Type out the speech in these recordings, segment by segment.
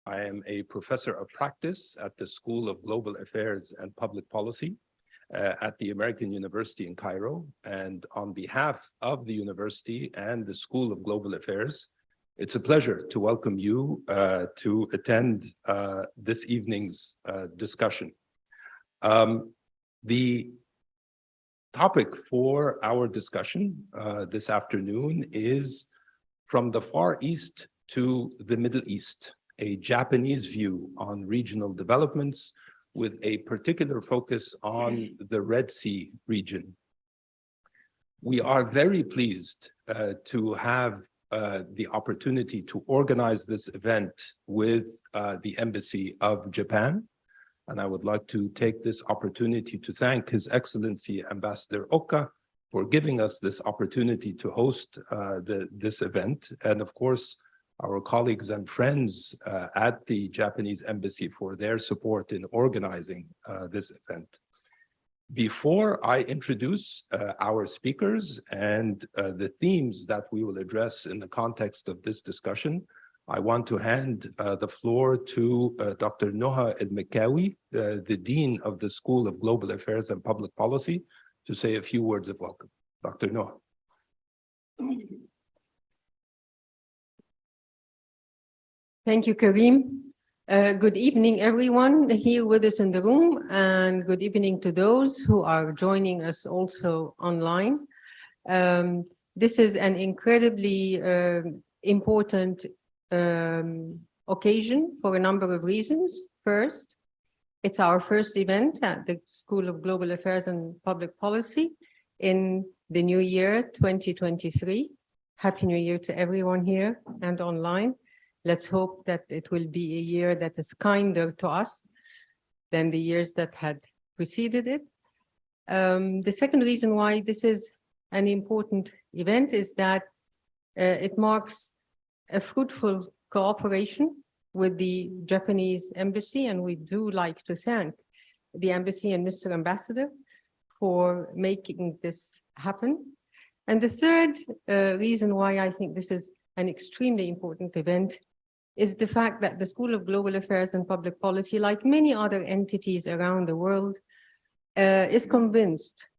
I am a professor of practice at the School of Global Affairs and Public Policy at the American University in Cairo. And on behalf of the university and the School of Global Affairs, it's a pleasure to welcome you to attend this evening's discussion. The topic for our discussion this afternoon is From the Far East to the Middle East, a Japanese view on regional developments with a particular focus on the Red Sea region. We are very pleased to have the opportunity to organize this event with the Embassy of Japan. And I would like to take this opportunity to thank His Excellency Ambassador Oka for giving us this opportunity to host this event. And of course, our colleagues and friends at the Japanese Embassy for their support in organizing this event. Before I introduce our speakers and the themes that we will address in the context of this discussion, I want to hand the floor to Dr. Noha El-Mekawi, the Dean of the School of Global Affairs and Public Policy, to say a few words of welcome. Dr. Noha. Thank you, Karim. Good evening, everyone here with us in the room, and good evening to those who are joining us also online. This is an incredibly important occasion for a number of reasons. First, it's our first event at the School of Global Affairs and Public Policy in the new year 2023. Happy New Year to everyone here and online. Let's hope that it will be a year that is kinder to us than the years that had preceded it. The second reason why this is an important event is that it marks a fruitful cooperation with the Japanese Embassy, and we do like to thank the Embassy and Mr. Ambassador for making this happen. And the third reason why I think this is an extremely important event is the fact that the School of Global Affairs and Public Policy, like many other entities around the world, is convinced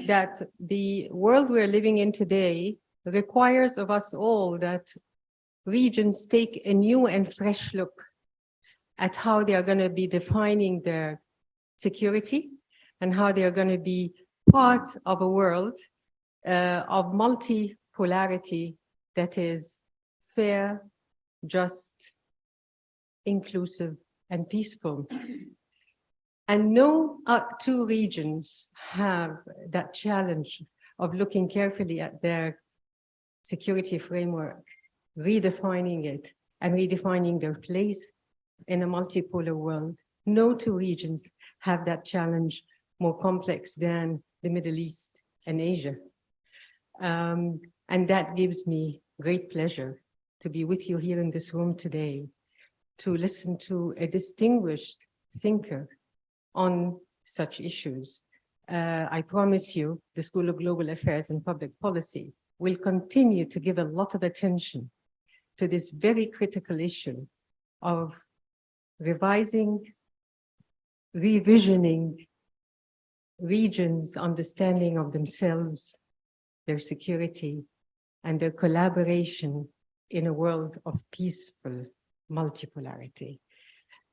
that the world we're living in today requires of us all that regions take a new and fresh look at how they are going to be defining their security and how they are going to be part of a world of multipolarity that is fair, just, inclusive, and peaceful. And no two regions have that challenge of looking carefully at their security framework, redefining it, and redefining their place in a multipolar world. No two regions have that challenge more complex than the Middle East and Asia. And that gives me great pleasure to be with you here in this room today, to listen to a distinguished thinker on such issues. I promise you, the School of Global Affairs and Public Policy will continue to give a lot of attention to this very critical issue of revising, revisioning regions' understanding of themselves, their security, and their collaboration in a world of peaceful multipolarity.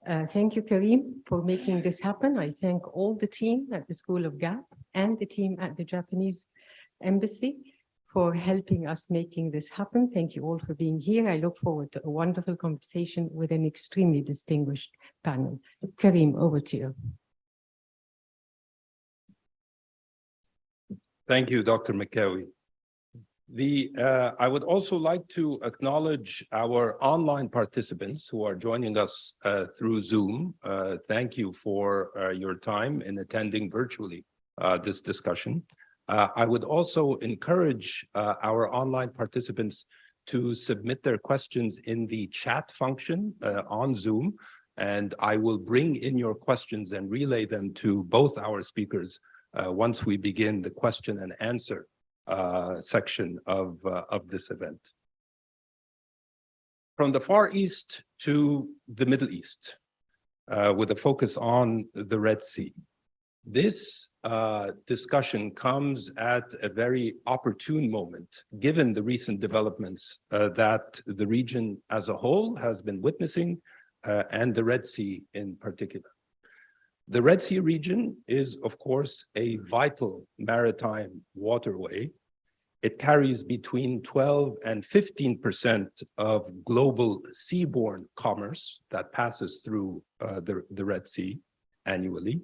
Thank you, Karim, for making this happen. I thank all the team at the School of GAPP and the team at the Japanese Embassy for helping us making this happen. Thank you all for being here. I look forward to a wonderful conversation with an extremely distinguished panel. Karim, over to you. Thank you, Dr. Mekawi. I would also like to acknowledge our online participants who are joining us through Zoom. Thank you for your time in attending virtually this discussion. I would also encourage our online participants to submit their questions in the chat function on Zoom, and I will bring in your questions and relay them to both our speakers once we begin the question and answer section of this event. From the Far East to the Middle East, with a focus on the Red Sea. This discussion comes at a very opportune moment, given the recent developments that the region as a whole has been witnessing, and the Red Sea in particular. The Red Sea region is, of course, a vital maritime waterway. It carries between 12 and 15% of global seaborne commerce that passes through the Red Sea annually.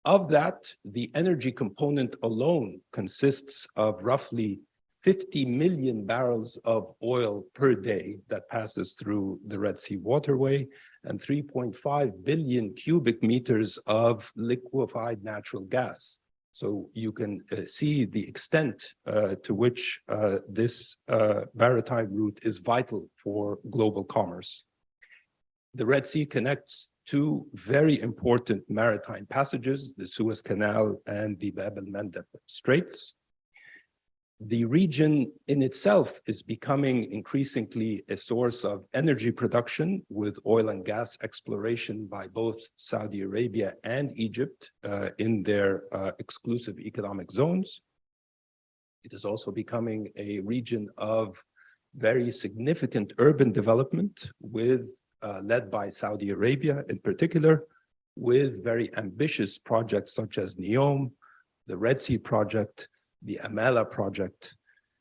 Of that, the energy component alone consists of roughly 50 million barrels of oil per day that passes through the Red Sea waterway, and 3.5 billion cubic meters of liquefied natural gas. So you can see the extent to which this maritime route is vital for global commerce. The Red Sea connects two very important maritime passages, the Suez Canal and the Bab el-Mandeb Straits. The region in itself is becoming increasingly a source of energy production, with oil and gas exploration by both Saudi Arabia and Egypt in their exclusive economic zones. It is also becoming a region of very significant urban development, led by Saudi Arabia in particular, with very ambitious projects such as NEOM, the Red Sea Project, the Amala Project.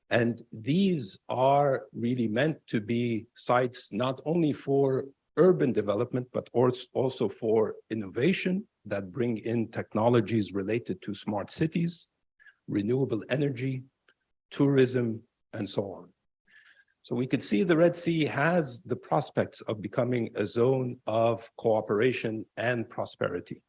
And these are really meant to be sites not only for urban development, but also for innovation that bring in technologies related to smart cities, renewable energy, tourism, and so on. So we could see the Red Sea has the prospects of becoming a zone of cooperation and prosperity.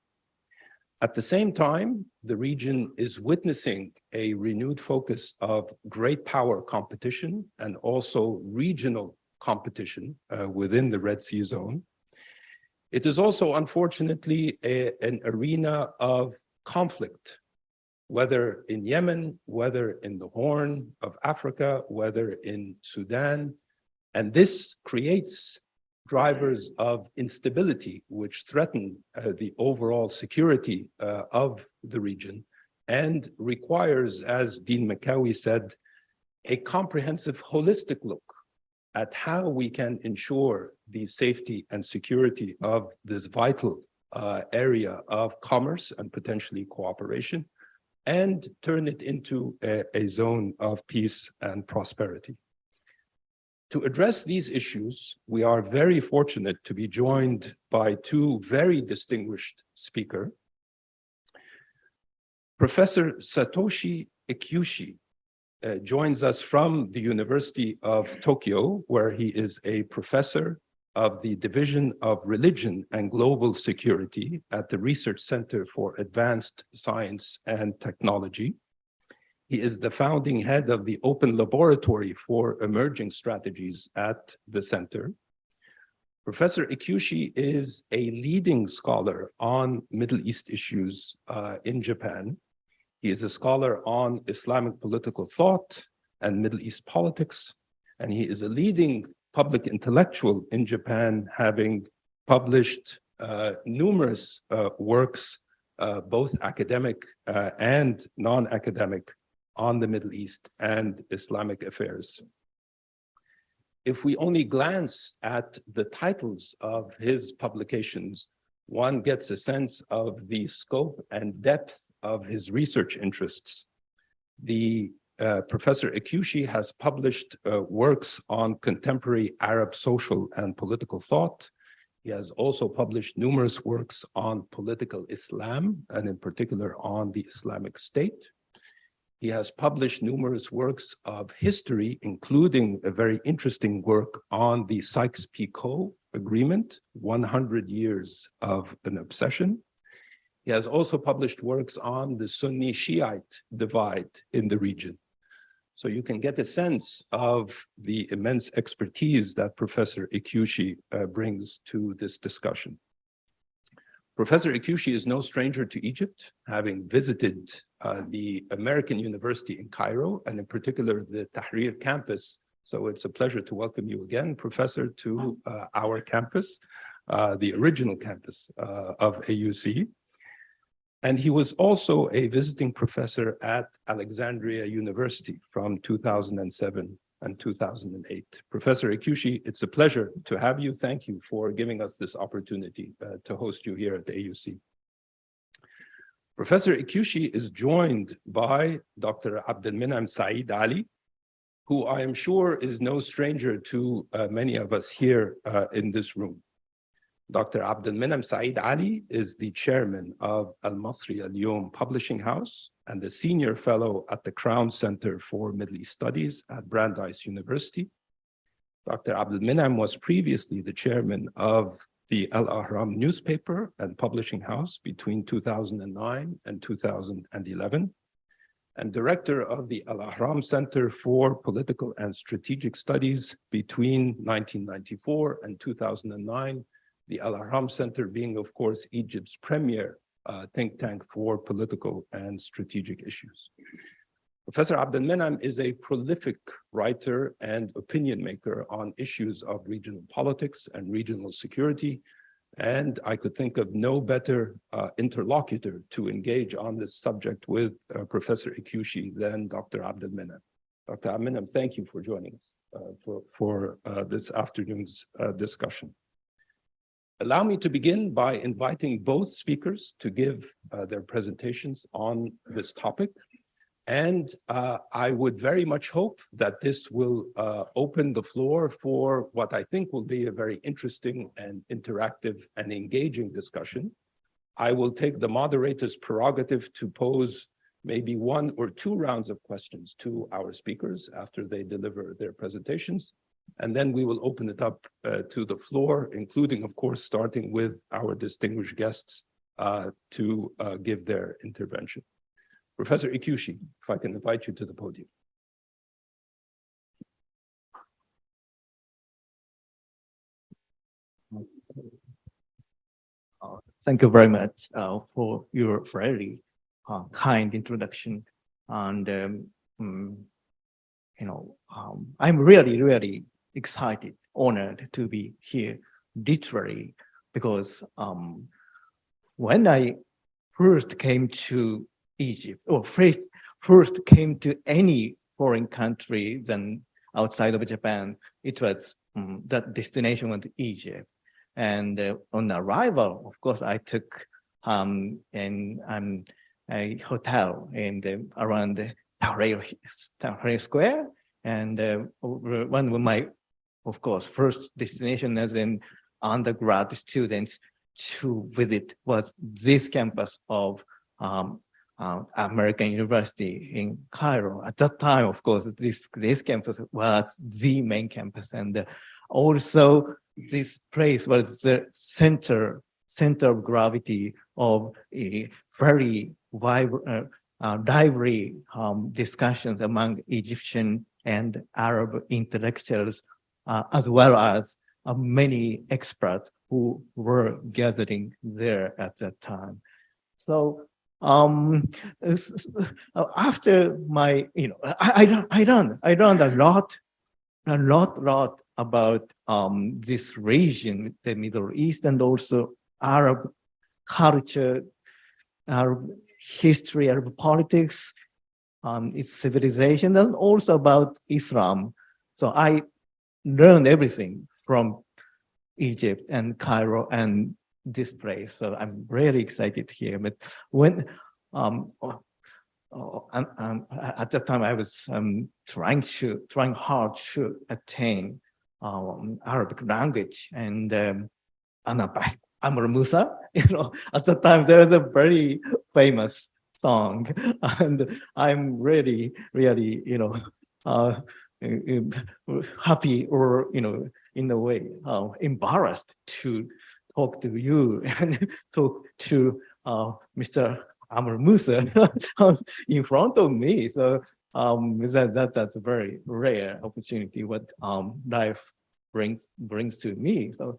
At the same time, the region is witnessing a renewed focus of great power competition and also regional competition within the Red Sea zone. It is also, unfortunately, an arena of conflict, whether in Yemen, whether in the Horn of Africa, whether in Sudan. And this creates drivers of instability, which threaten the overall security of the region, and requires, as Dean McCowie said, a comprehensive, holistic look at how we can ensure the safety and security of this vital area of commerce and potentially cooperation, and turn it into a zone of peace and prosperity. To address these issues, we are very fortunate to be joined by two very distinguished speakers. Professor Satoshi Ikyushi joins us from the University of Tokyo, where he is a professor of the Division of Religion and Global Security at the Research Center for Advanced Science and Technology. He is the founding head of the Open Laboratory for Emerging Strategies at the center. Professor Ikyushi is a leading scholar on Middle East issues in Japan. He is a scholar on Islamic political thought and Middle East politics, and he is a leading public intellectual in Japan, having published numerous works, both academic and non-academic, on the Middle East and Islamic affairs. If we only glance at the titles of his publications, one gets a sense of the scope and depth of his research interests. Professor Ikyushi has published works on contemporary Arab social and political thought. He has also published numerous works on political Islam, and in particular on the Islamic State. He has published numerous works of history, including a very interesting work on the Sykes-Picot Agreement, 100 Years of an Obsession. He has also published works on the Sunni-Shiite divide in the region. So you can get a sense of the immense expertise that Professor Ikyushi brings to this discussion. Professor Ikyushi is no stranger to Egypt, having visited the American University in Cairo, and in particular the Tahrir campus So it's a pleasure to welcome you again, Professor, to our campus, the original campus of AUC. And he was also a visiting professor at Alexandria University from 2007 and 2008. Professor Ikushi, it's a pleasure to have you. Thank you for giving us this opportunity to host you here at the AUC. Professor Ikushi is joined by Dr. Abdelminam Saeed Ali, who I am sure is no stranger to many of us here in this room. Dr. Abdelminam Saeed Ali is the chairman of Al-Masri Al-Yom Publishing House and the senior fellow at the Crown Center for Middle East Studies at Brandeis University. Dr. Abdelminam was previously the chairman of the Al-Ahram newspaper and publishing house between 2009 and 2011, and director of the Al-Ahram Center for Political and Strategic Studies between 1994 and 2009, the Al-Ahram Center being, of course, Egypt's premier think tank for political and strategic issues. Professor Abdelminam is a prolific writer and opinion maker on issues of regional politics and regional security, and I could think of no better interlocutor to engage on this subject with Professor Ikushi than Dr. Abdelminam. Dr. Abdelminam, thank you for joining us for this afternoon's discussion. Allow me to begin by inviting both speakers to give their presentations on this topic. And I would very much hope that this will open the floor for what I think will be a very interesting and interactive and engaging discussion. I will take the moderator's prerogative to pose maybe 1 or 2 rounds of questions to our speakers after they deliver their presentations. And then we will open it up to the floor, including, of course, starting with our distinguished guests to give their intervention. Professor Ikushi, if I can invite you to the podium. Thank you very much for your very kind introduction. And, I'm really, really excited, honored to be here literally, because when I first came to Egypt, or first came to any foreign country than outside of Japan, it was that destination was Egypt. And on arrival, of course, I took a hotel in around the Tahrir Square, and one of my, of course, first destination as an undergrad student to visit was this campus of American University in Cairo. At that time, of course, this campus was the main campus, and also this place was the center of gravity of a very lively discussions among Egyptian and Arab intellectuals, as well as many experts who were gathering there at that time. So after my, I learned a lot about this region, the Middle East, and also Arab culture, Arab history, Arab politics, its civilization, and also about Islam. So I learned everything from Egypt and Cairo and this place. So I'm really excited here. But when at that time I was trying hard to attain Arabic language, and Amr Musa, at the time there was a very famous song, and I'm really, really, happy, or in a way embarrassed to talk to you and talk to Mr. Amr Musa in front of me. So that's a very rare opportunity what life brings to me. So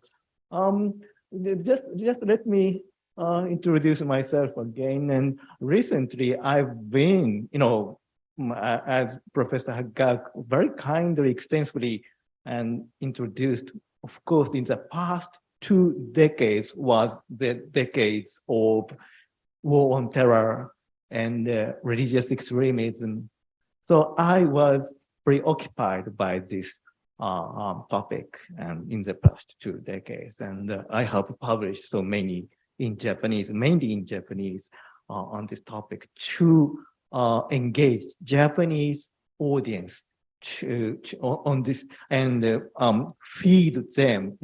just let me introduce myself again. And recently I've been, as Professor Hagag very kindly, extensively, and introduced, of course, in the past 2 decades was the decades of war on terror and religious extremism. So I was preoccupied by this topic and in the past 2 decades, and I have published so many in Japanese, mainly in Japanese, on this topic to engage Japanese audience on this and feed them,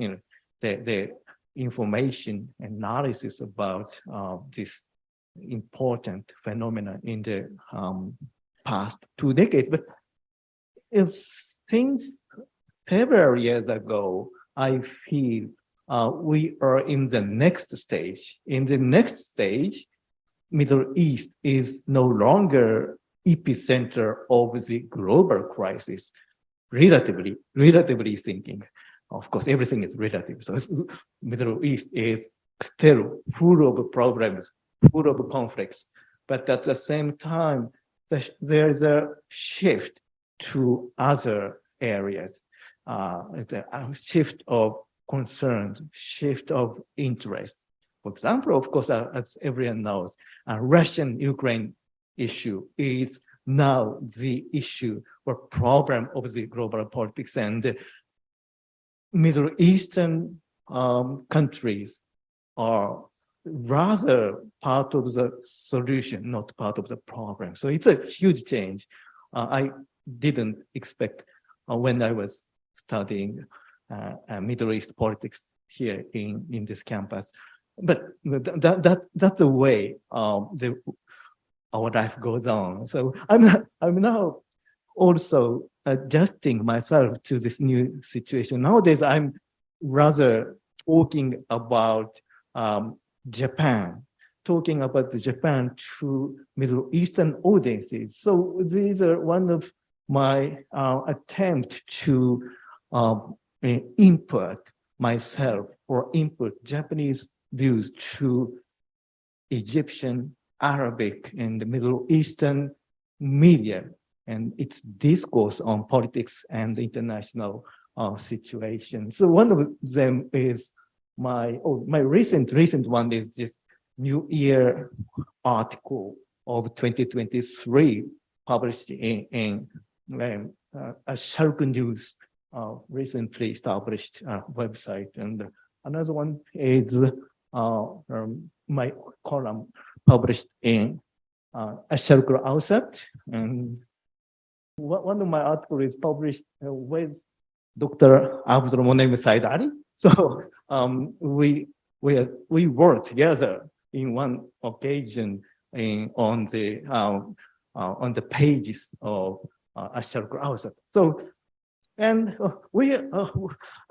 the information analysis about this important phenomenon in the past 2 decades. But since several years ago, I feel we are in the next stage. In the next stage, Middle East is no longer epicenter of the global crisis, relatively thinking. Of course, everything is relative. So Middle East is still full of problems, full of conflicts. But at the same time, there is a shift to other areas, a shift of concerns, shift of interest. For example, of course, as everyone knows, Russian-Ukraine issue is now the issue or problem of the global politics, and Middle Eastern countries are rather part of the solution, not part of the problem. So it's a huge change. I didn't expect when I was studying Middle East politics here in this campus. But that's the way our life goes on. So I'm now also adjusting myself to this new situation. Nowadays, I'm rather talking about Japan to Middle Eastern audiences. So these are one of my attempt to input myself or input Japanese views to Egyptian, Arabic, and Middle Eastern media and its discourse on politics and international situation. So one of them is my recent one is just New Year article of 2023 published in a Shark News recently established website, and another one is my column published in a Shark AUCTV, and one of my articles is published with Dr. Abdul Monem Said Ali. So we worked together in one occasion on the pages of Ashar Qur'an. So, and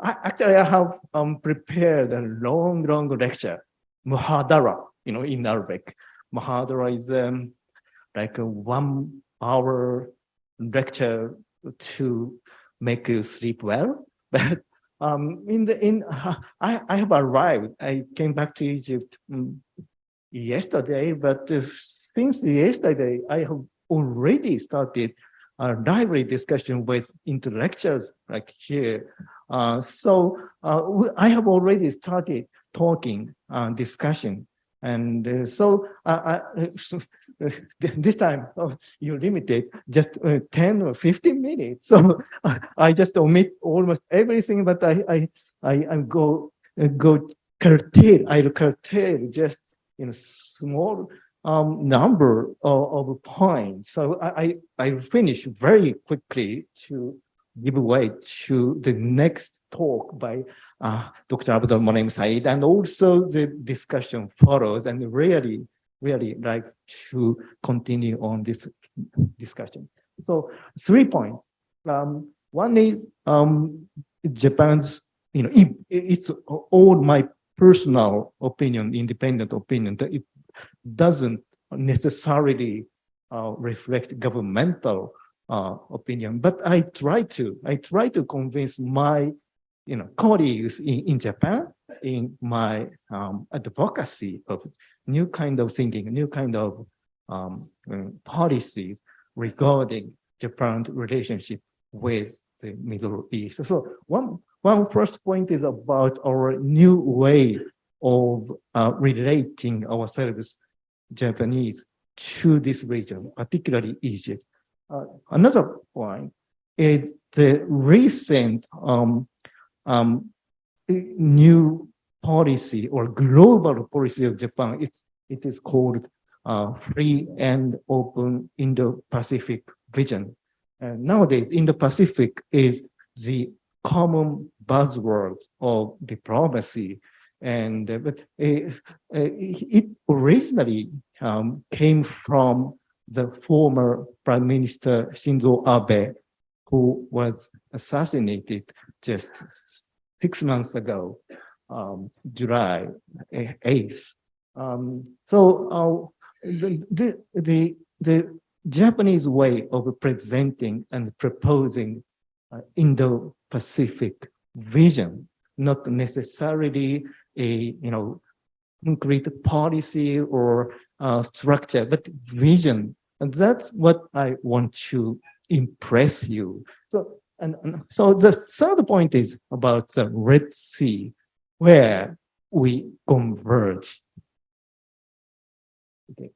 I have prepared a long lecture, muhadara, in Arabic. Muhadara is like a 1 hour lecture to make you sleep well. But I have arrived. I came back to Egypt yesterday, but since yesterday, I have already started a lively discussion with intellectuals like here. So I have already started talking, discussion. And so this time you limited just 10 or 15 minutes. So I just omit almost everything, but I curtail just small number of points. So I finish very quickly to give way to the next talk by Dr. Abdul Monem Said, and also the discussion follows, and really like to continue on this discussion. So 3 points. One is Japan's, it's all my personal opinion, independent opinion, that it doesn't necessarily reflect governmental opinion, but I try to convince my colleagues in Japan in my advocacy of new kind of thinking, new kind of policies regarding Japan's relationship with the Middle East. So one first point is about our new way of relating ourselves, Japanese, to this region, particularly Egypt. Another point is the recent new policy or global policy of Japan. It is called Free and Open Indo-Pacific Vision. Nowadays, Indo-Pacific is the common buzzword of diplomacy, and but it originally came from the former Prime Minister Shinzo Abe, who was assassinated just 6 months ago, July 8th. The Japanese way of presenting and proposing Indo-Pacific vision, not necessarily a concrete policy or structure, but vision, and that's what I want to impress you. So the third point is about the Red Sea, where we converge. Okay.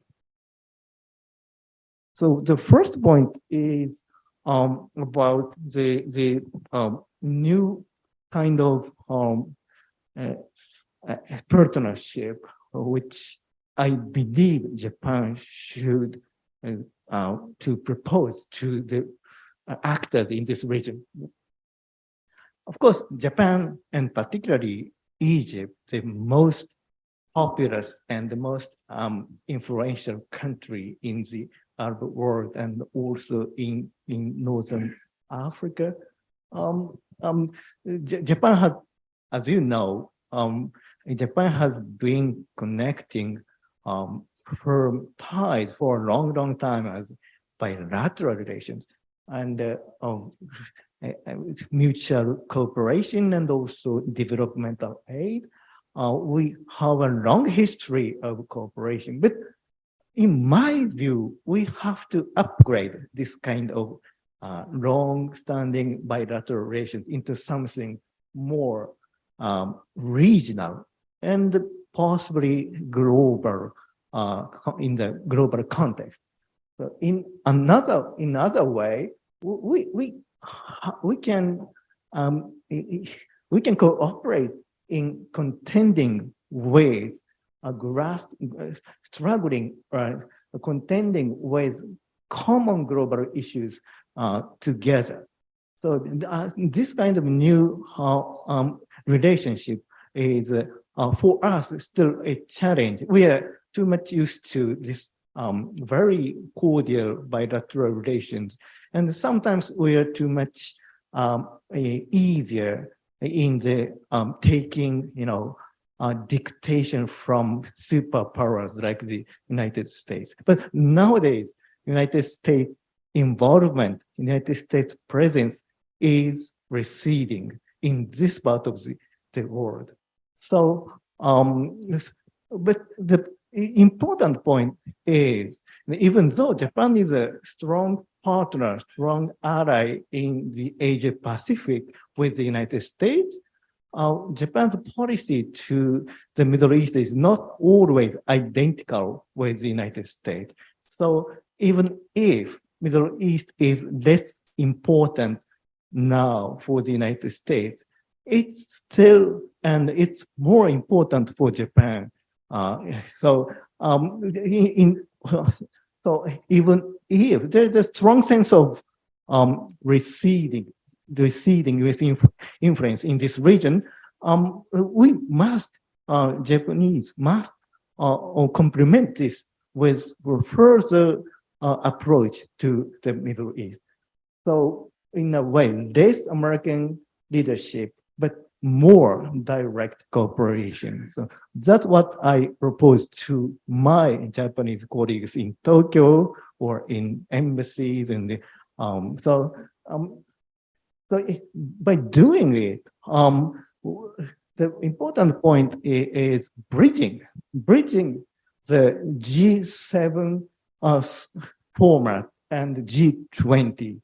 So the first point is about the new kind of partnership, which I believe Japan should to propose to the actors in this region. Of course, Japan and particularly Egypt, the most populous and the most influential country in the Arab world and also in Northern Africa. Japan had, as you know, Japan has been connecting firm ties for a long time as bilateral relations and mutual cooperation and also developmental aid. We have a long history of cooperation, but in my view, we have to upgrade this kind of long-standing bilateral relations into something more regional and possibly global in the global context. So in another way, we can cooperate in contending with struggling contending with common global issues together. So this kind of new relationship is for us still a challenge. We are too much used to this very cordial bilateral relations, and sometimes we are too much easier in the taking, dictation from superpowers like the United States. But nowadays, United States involvement, United States presence is receding in this part of the world. So, but the important point is, even though Japan is a strong partner, strong ally in the Asia Pacific with the United States, Japan's policy to the Middle East is not always identical with the United States. So even if Middle East is less important now for the United States, it's still, and it's more important for Japan. So even if there's a strong sense of receding US influence in this region, we must, Japanese must complement this with further approach to the Middle East. So in a way, less American leadership, but more direct cooperation. So that's what I propose to my Japanese colleagues in Tokyo or in embassies. And so by doing it, the important point is bridging the G7 format and G20.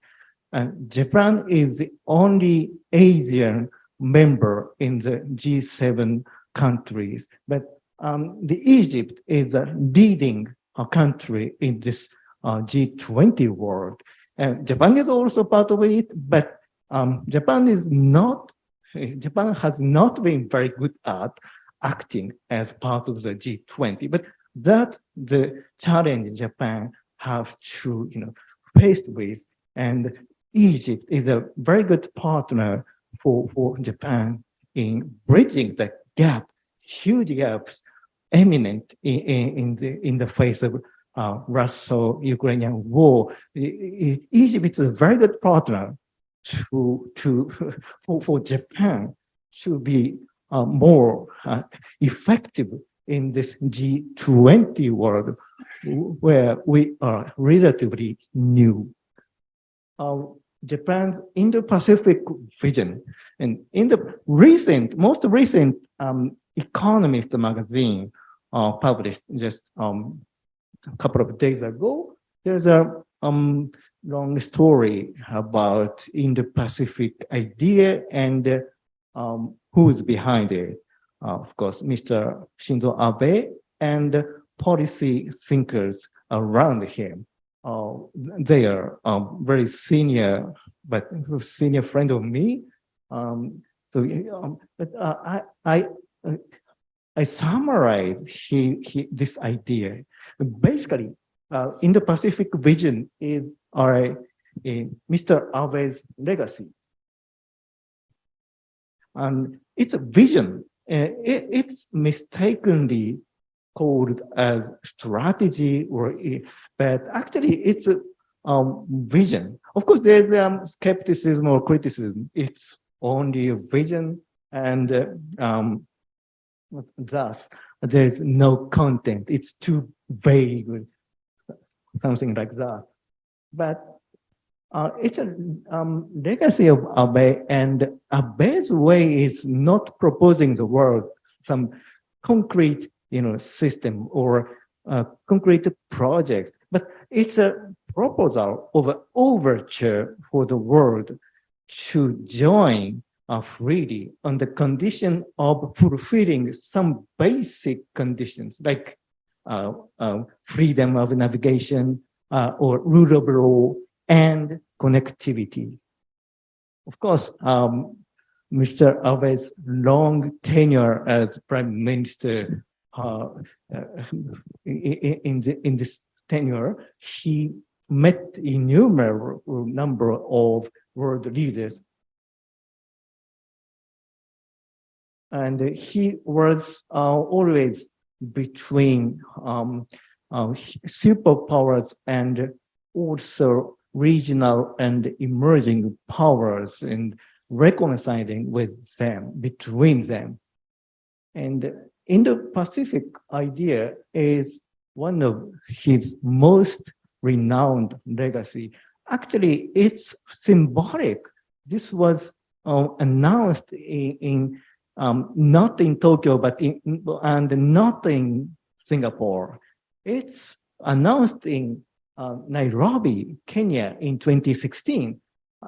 And Japan is the only Asian member in the G7 countries. But the Egypt is a leading country in this G20 world. And Japan is also part of it, but Japan has not been very good at acting as part of the G20. But that's the challenge Japan have to, faced with. And Egypt is a very good partner for Japan in bridging the gap, huge gaps imminent in the face of Russo-Ukrainian war. Egypt is a very good partner for Japan to be more effective in this G20 world where we are relatively new. Japan's Indo-Pacific vision, and in the most recent Economist magazine published just a couple of days ago, there's a long story about Indo-Pacific idea and who's behind it. Of course, Mr. Shinzo Abe and policy thinkers around him. They are very senior, but senior friend of me. I summarize this idea. Basically, in the Pacific vision is Mr. Abe's legacy. And it's a vision. It's mistakenly called as strategy, but actually it's a vision. Of course, there's skepticism or criticism. It's only a vision, and thus there's no content. It's too vague, something like that. But it's a legacy of Abe, and Abe's way is not proposing the world some concrete system or a concrete project, but it's a proposal of an overture for the world to join freely on the condition of fulfilling some basic conditions like freedom of navigation or rule of law and connectivity. Of course, Mr. Abe's long tenure as Prime Minister in this tenure, he met innumerable number of world leaders. And he was always between superpowers and also regional and emerging powers and reconciling with them, between them. And Indo-Pacific idea is one of his most renowned legacy. Actually, it's symbolic. This was announced in not in Tokyo, but and not in Singapore. It's announced in Nairobi, Kenya in 2016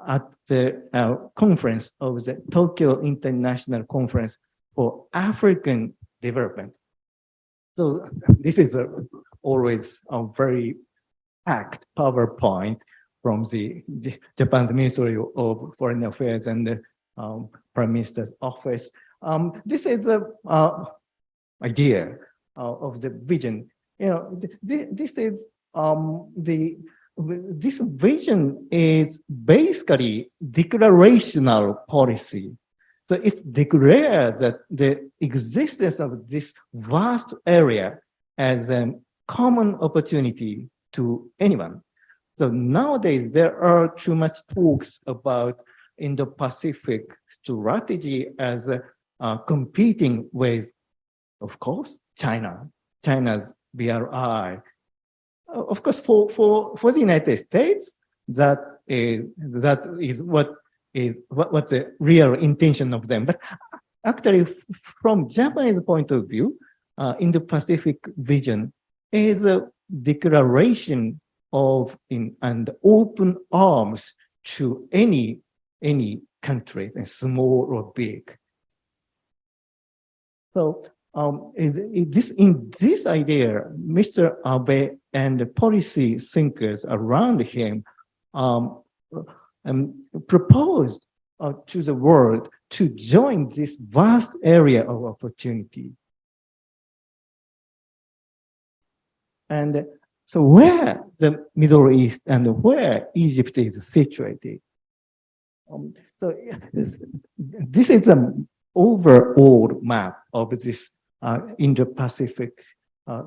at the conference of the Tokyo International Conference for African Development. So this is always a very packed PowerPoint from the Japan's Ministry of Foreign Affairs and the Prime Minister's office. This is the idea of the vision. This is this vision is basically declarational policy. So it's declared that the existence of this vast area as a common opportunity to anyone. So nowadays, there are too much talks about Indo-Pacific strategy as competing with, of course, China's BRI. Of course, for the United States, that is what the real intention of them. But actually, from Japanese point of view, Indo-Pacific vision is a declaration and open arms to any country, small or big. So in this idea, Mr. Abe and the policy thinkers around him proposed to the world to join this vast area of opportunity. And so where the Middle East and where Egypt is situated. So this is an overall map of this Indo-Pacific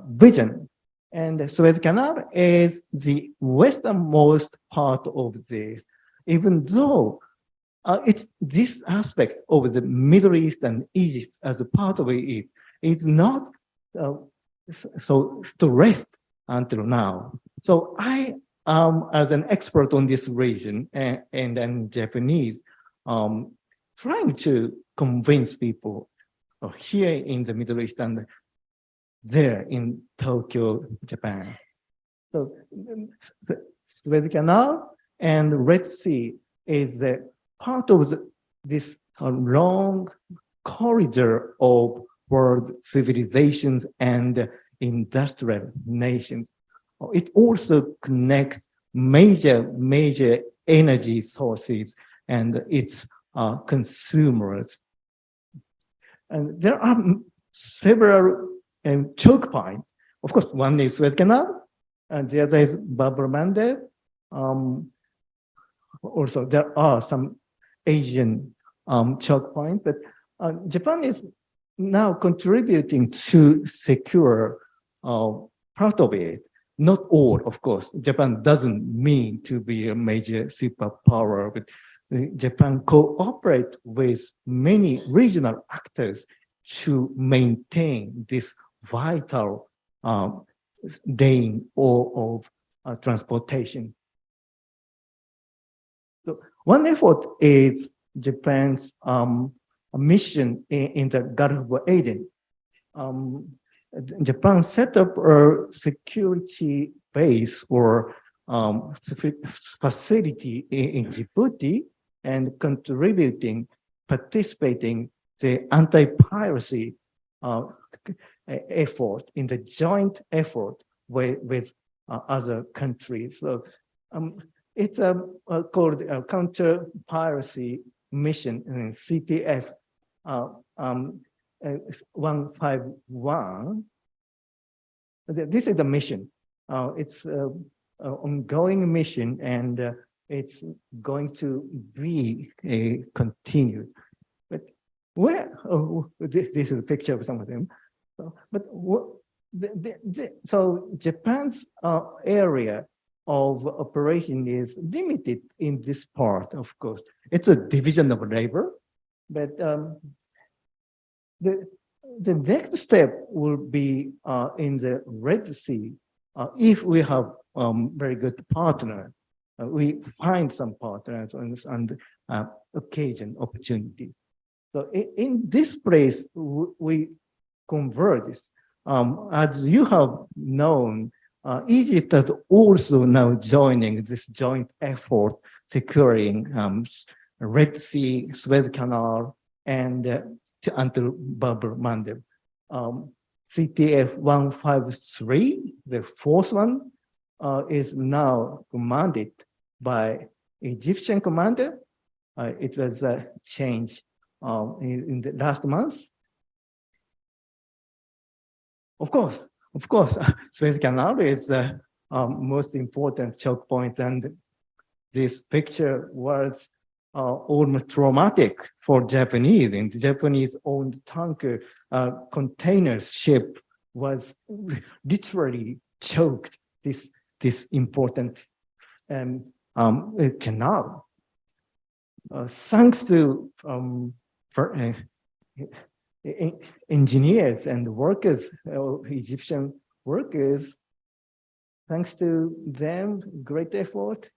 vision. And Suez Canal is the westernmost part of this, even though it's this aspect of the Middle East and Egypt as a part of it, it's not so stressed until now. So I am, as an expert on this region and Japanese, trying to convince people here in the Middle East and there in Tokyo, Japan. So the Suez Canal and Red Sea is the part of this long corridor of world civilizations and industrial nations. It also connects major energy sources and its consumers. And there are several choke points. Of course, one is Suez Canal, and the other is Bab el-Mandeb. Also, there are some Asian choke points, but Japan is now contributing to secure part of it. Not all, of course. Japan doesn't mean to be a major superpower, but Japan cooperate with many regional actors to maintain this vital lane of transportation. So one effort is Japan's mission in the Gulf of Aden. Japan set up a security base or facility in Djibouti and participating the anti-piracy effort in the joint effort with other countries. So it's called a counter-piracy mission in CTF 151. This is the mission. It's an ongoing mission, and it's going to be continued. But where? This is a picture of some of them. So Japan's area of operation is limited in this part. Of course, it's a division of labor, but the next step will be in the Red Sea. If we have very good partner, we find some partners on occasion, opportunity. So in this place, we converge. As you have known, Egypt is also now joining this joint effort, securing Red Sea, Suez Canal, and until Bab el-Mandeb. CTF 153, the fourth one, is now commanded by Egyptian commander. It was changed in the last month. Of course, Suez Canal is the most important choke point, and this picture was almost traumatic for Japanese. And the Japanese-owned tanker container ship was literally choked this important canal. Thanks to engineers and workers, Egyptian workers, thanks to them, great effort,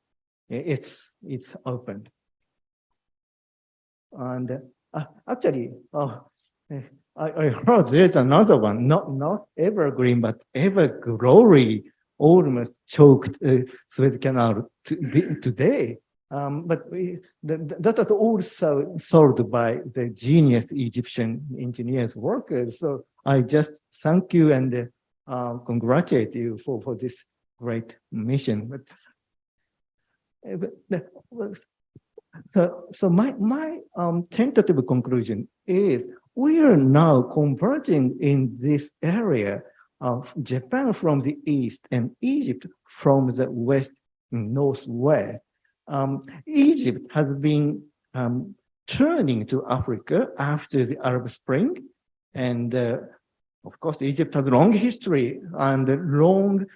it's opened. And actually, I heard there's another one, not evergreen, but ever glory almost choked Suez Canal today. But that was also solved by the genius Egyptian engineers, workers. So I just thank you and congratulate you for this great mission. So my tentative conclusion is we are now converging in this area of Japan from the east and Egypt from the west, northwest. Egypt has been turning to Africa after the Arab Spring. And of course, Egypt has a long history and a long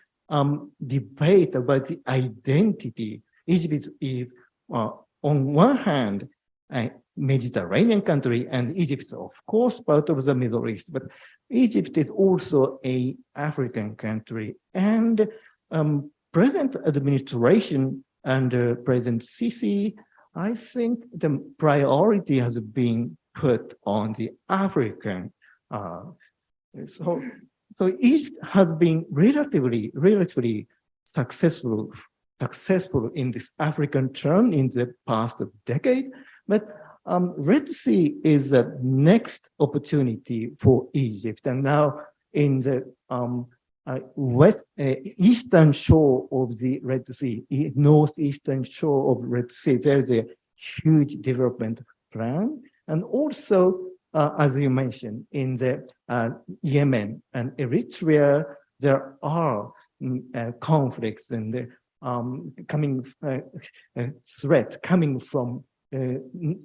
debate about the identity. Egypt is on one hand, a Mediterranean country, and Egypt, of course, part of the Middle East, but Egypt is also an African country. And present administration under President Sisi, I think the priority has been put on the African. So Egypt has been relatively successful in this African term in the past decade, but Red Sea is the next opportunity for Egypt. And now in the eastern shore of the Red Sea, northeastern shore of Red Sea, there's a huge development plan. And also, as you mentioned, in the Yemen and Eritrea, there are conflicts and the threat coming from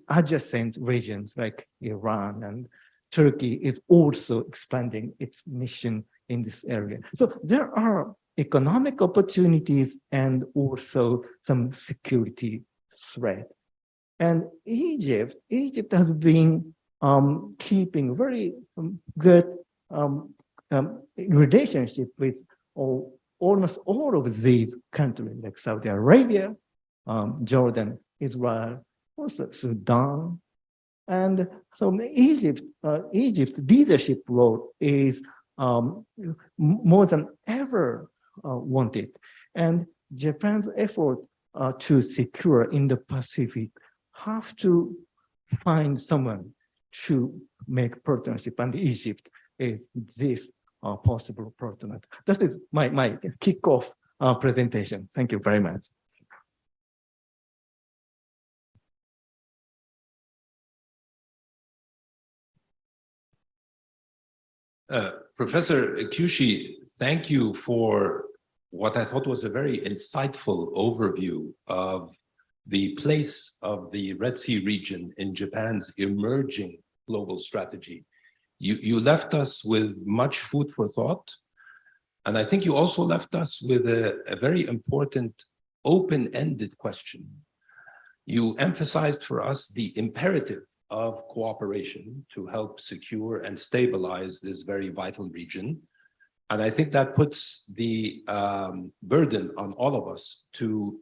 adjacent regions like Iran, and Turkey is also expanding its mission in this area. So there are economic opportunities and also some security threat. And Egypt has been keeping very good relationship with almost all of these countries, like Saudi Arabia, Jordan, Israel, also Sudan. And so Egypt's leadership role is more than ever wanted. And Japan's effort to secure Indo-Pacific have to find someone to make partnership, and Egypt is this possible partner. That is my kickoff presentation. Thank you very much. Professor Kyushi, thank you for what I thought was a very insightful overview of the place of the Red Sea region in Japan's emerging global strategy. You left us with much food for thought. And I think you also left us with a very important open-ended question. You emphasized for us the imperative of cooperation to help secure and stabilize this very vital region. And I think that puts the burden on all of us to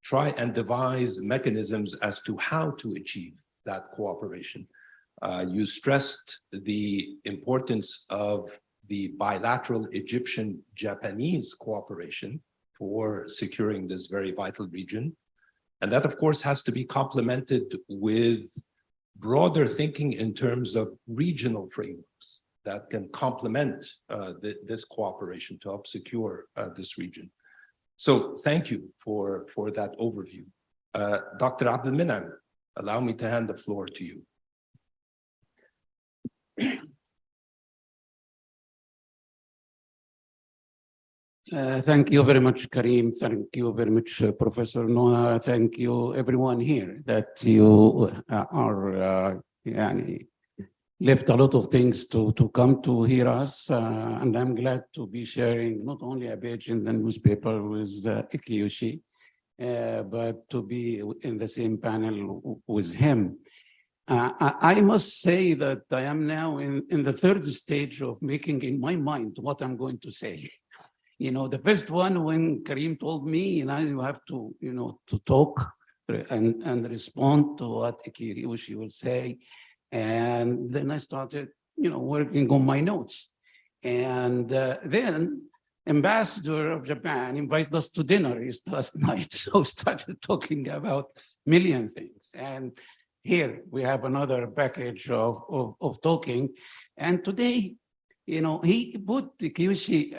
try and devise mechanisms as to how to achieve that cooperation. You stressed the importance of the bilateral Egyptian-Japanese cooperation for securing this very vital region. And that, of course, has to be complemented with broader thinking in terms of regional frameworks that can complement this cooperation to help secure this region. So thank you for that overview. Dr. Abdelminam, allow me to hand the floor to you. Thank you very much, Karim. Thank you very much, Professor Noah. Thank you, everyone here, that you are left a lot of things to come to hear us. And I'm glad to be sharing not only a page in the newspaper with Kyushi, but to be in the same panel with him. I must say that I am now in the third stage of making in my mind what I'm going to say. You know, the first one, when Karim told me, you have to, to talk and respond to what Kyushi will say. And then I started, working on my notes. And then ambassador of Japan invited us to dinner last night. So started talking about million things. And here we have another package of talking. And today, he put Kiyoshi,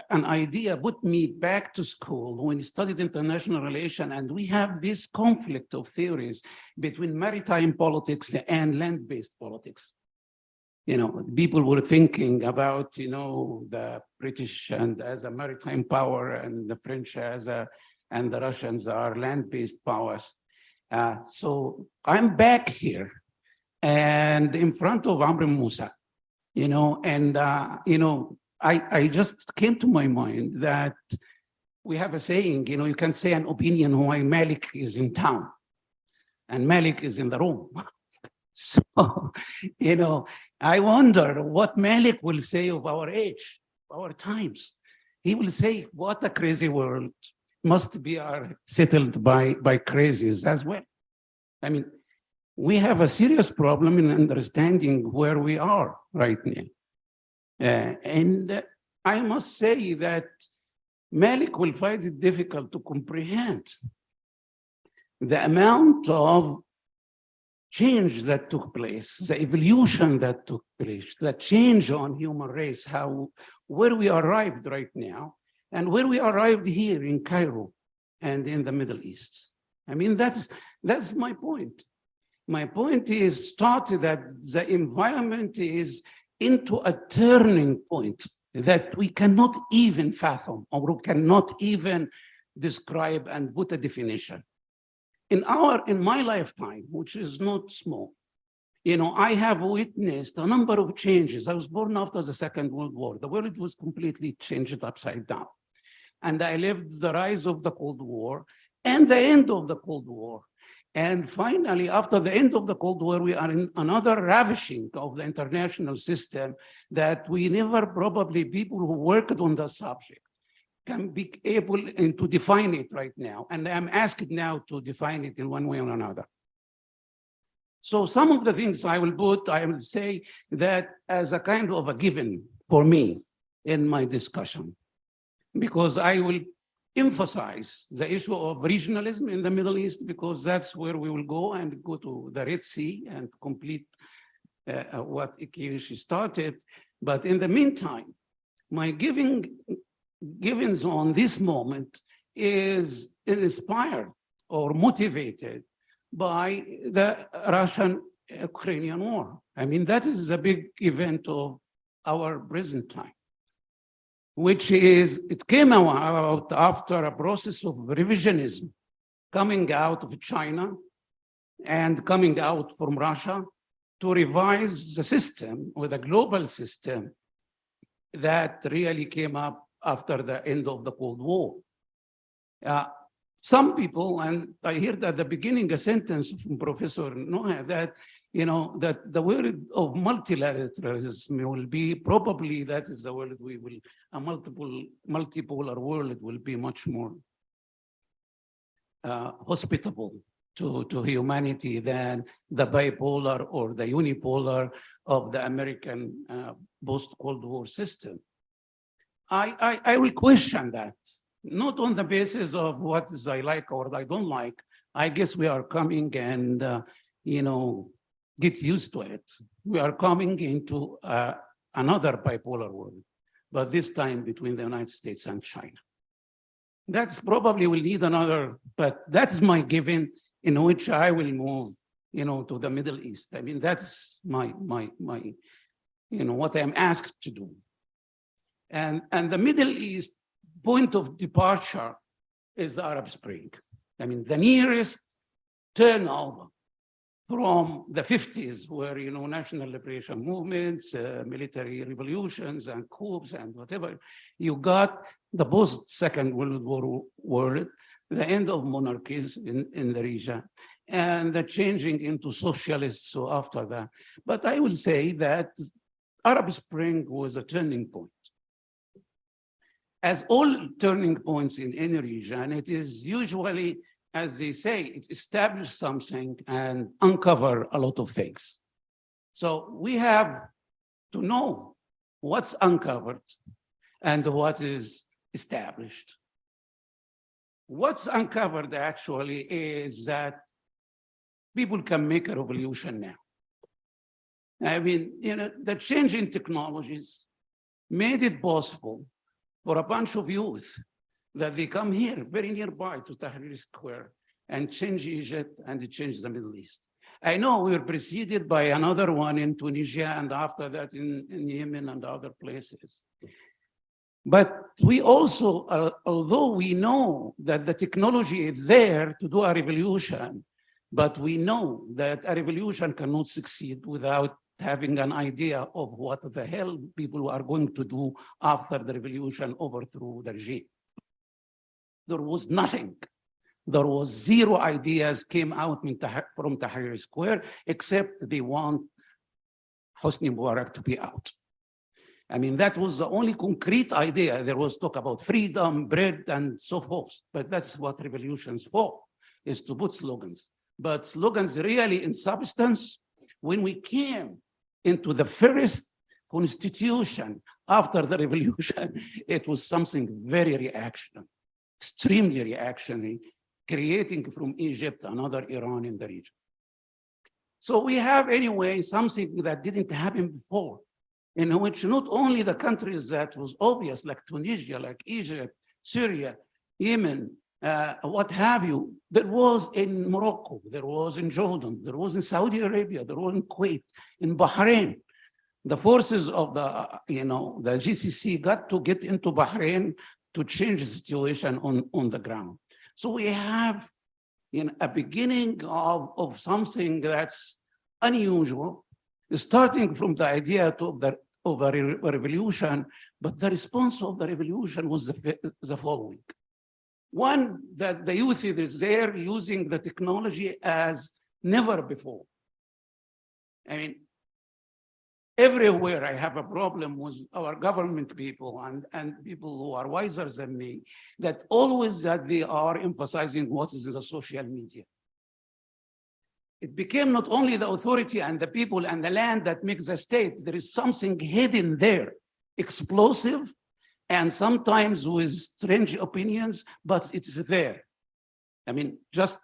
an idea, put me back to school when he studied international relations. And we have this conflict of theories between maritime politics and land-based politics. People were thinking about, the British and as a maritime power and the French and the Russians are land-based powers. So I'm back here and in front of Amr Musa, I just came to my mind that we have a saying, you can say an opinion why Malik is in town and Malik is in the room. So, I wonder what Malik will say of our age, our times. He will say, what a crazy world, must be settled by crazies as well. I mean, we have a serious problem in understanding where we are right now. And I must say that Malik will find it difficult to comprehend the amount of change that took place, the evolution that took place, the change on human race, where we arrived right now, and where we arrived here in Cairo and in the Middle East. I mean, that's my point. My point is started that the environment is into a turning point that we cannot even fathom or we cannot even describe and put a definition. In my lifetime, which is not small, I have witnessed a number of changes. I was born after the Second World War. The world was completely changed upside down. And I lived the rise of the Cold War and the end of the Cold War. And finally, after the end of the Cold War, we are in another ravishing of the international system that we never probably, people who worked on the subject, can be able to define it right now. And I'm asked now to define it in one way or another. So some of the things I will say that as a kind of a given for me in my discussion, because I will emphasize the issue of regionalism in the Middle East, because that's where we will go and go to the Red Sea and complete what Kiyoshi started. But in the meantime, my givens on this moment is inspired or motivated by the Russian-Ukrainian war. I mean, that is a big event of our present time, which is, it came out after a process of revisionism coming out of China and coming out from Russia to revise the system or the global system that really came up after the end of the Cold War. Some people, and I heard at the beginning a sentence from Professor Noah that, that the word of multilateralism will be probably, that is the word we will, a multipolar world will be much more hospitable to humanity than the bipolar or the unipolar of the American post-Cold War system. I will question that, not on the basis of what I like or I don't like. I guess we are coming and, get used to it. We are coming into another bipolar world, but this time between the United States and China. That's probably will need another, but that's my given in which I will move, to the Middle East. I mean, that's my what I'm asked to do. And the Middle East point of departure is the Arab Spring. I mean, the nearest turnover from the 50s, where, national liberation movements, military revolutions and coups and whatever, you got the post-Second World War world, the end of monarchies in the region, and the changing into socialists so after that. But I will say that Arab Spring was a turning point. As all turning points in any region, it is usually, as they say, it establishes something and uncover a lot of things. So we have to know what's uncovered and what is established. What's uncovered actually is that people can make a revolution now. I mean, the change in technologies made it possible for a bunch of youth that they come here very nearby to Tahrir Square and change Egypt and change the Middle East. I know we were preceded by another one in Tunisia and after that in Yemen and other places. But we also, although we know that the technology is there to do a revolution, but we know that a revolution cannot succeed without having an idea of what the hell people are going to do after the revolution overthrew the regime. There was nothing. There was zero ideas came out from Tahrir Square, except they want Hosni Mubarak to be out. I mean, that was the only concrete idea. There was talk about freedom, bread, and so forth. But that's what revolutions for, is to put slogans. But slogans really in substance, when we came into the first constitution after the revolution, it was something very reactionary, extremely reactionary, creating from Egypt another Iran in the region. So we have anyway something that didn't happen before, in which not only the countries that was obvious, like Tunisia, like Egypt, Syria, Yemen, what have you, there was in Morocco, there was in Jordan, there was in Saudi Arabia, there was in Kuwait, in Bahrain. The forces of the GCC got to get into Bahrain to change the situation on the ground. So we have a beginning of something that's unusual, starting from the idea of a revolution, but the response of the revolution was the following. One, that the youth is there using the technology as never before. I mean, everywhere I have a problem with our government people and people who are wiser than me, that always that they are emphasizing what is in the social media. It became not only the authority and the people and the land that makes the state, there is something hidden there, explosive, and sometimes with strange opinions, but it's there. I mean, just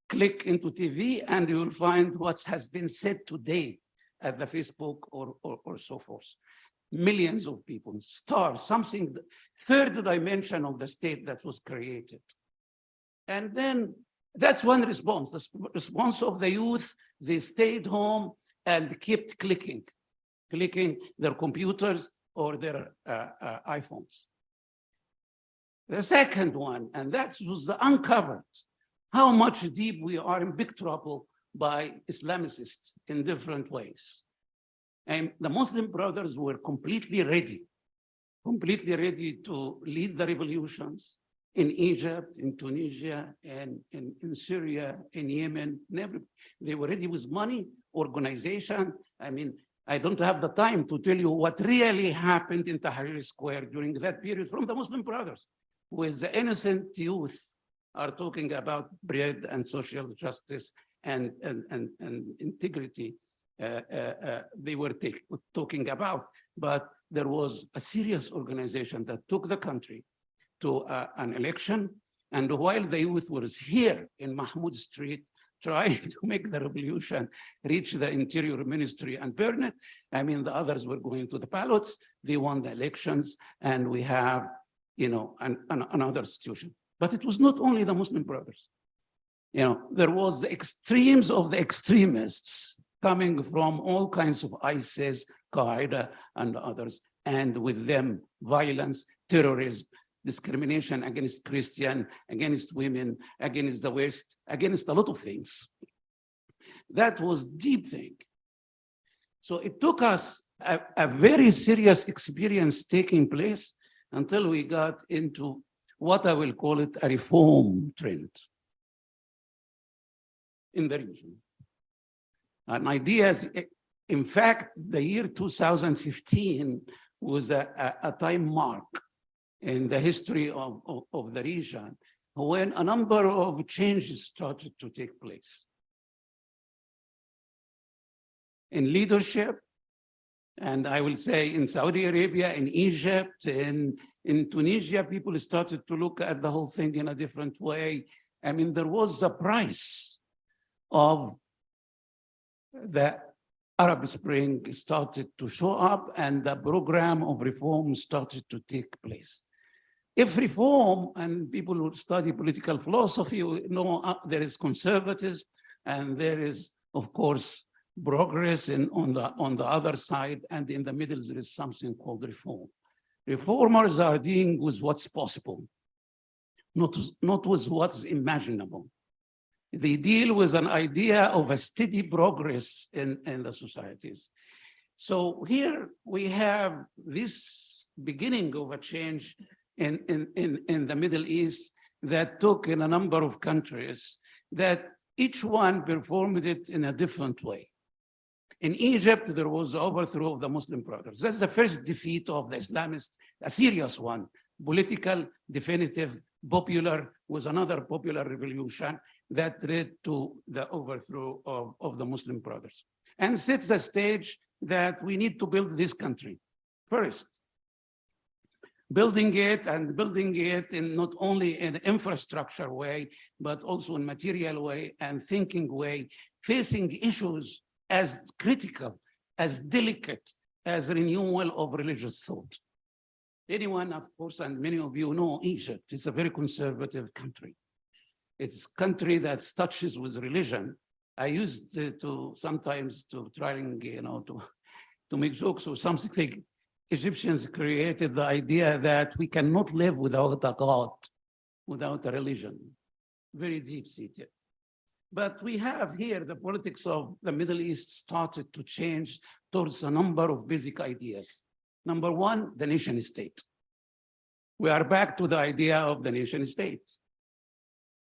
click into TV and you will find what has been said today at the Facebook or so forth. Millions of people, stars, something, third dimension of the state that was created. And then that's one response. The response of the youth, they stayed home and kept clicking their computers or their iPhones. The second one, and that was the uncovered, how much deep we are in big trouble by Islamicists in different ways. And the Muslim brothers were completely ready to lead the revolutions in Egypt, in Tunisia, and in Syria, in Yemen, they were ready with money, organization. I mean, I don't have the time to tell you what really happened in Tahrir Square during that period from the Muslim brothers, with the innocent youth are talking about bread and social justice and integrity they were talking about. But there was a serious organization that took the country to an election. And while the youth was here in Mahmoud Street, trying to make the revolution reach the Interior Ministry and burn it, I mean, the others were going to the ballots, they won the elections, and we have, another situation. But it was not only the Muslim brothers. There was the extremes of the extremists coming from all kinds of ISIS, Qaeda, and others, and with them, violence, terrorism, discrimination against Christian, against women, against the West, against a lot of things. That was deep thing. So it took us a very serious experience taking place until we got into what I will call it a reform trend in the region. And ideas, in fact, the year 2015 was a time mark in the history of the region when a number of changes started to take place. In leadership, And I will say in Saudi Arabia, in Egypt, in Tunisia, people started to look at the whole thing in a different way. I mean, there was a price of the Arab Spring started to show up, and the program of reform started to take place. If reform, and people who study political philosophy know there is conservatism and there is, of course, progress on the other side, and in the middle there is something called reform. Reformers are dealing with what's possible, not with what's imaginable. They deal with an idea of a steady progress in the societies. So here we have this beginning of a change in the Middle East that took in a number of countries, that each one performed it in a different way. In Egypt, there was the overthrow of the Muslim Brothers. That's the first defeat of the Islamists, a serious one, political, definitive, popular, was another popular revolution that led to the overthrow of the Muslim Brothers, and sets the stage that we need to build this country first. Building it in not only an infrastructure way, but also in material way and thinking way, facing issues as critical, as delicate as renewal of religious thought. Anyone, of course, and many of you know Egypt is a very conservative country. It's a country that touches with religion. I used to sometimes to trying, to make jokes or something. Egyptians created the idea that we cannot live without a God, without a religion, very deep-seated. But we have here the politics of the Middle East started to change towards a number of basic ideas. Number one, the nation state. We are back to the idea of the nation state.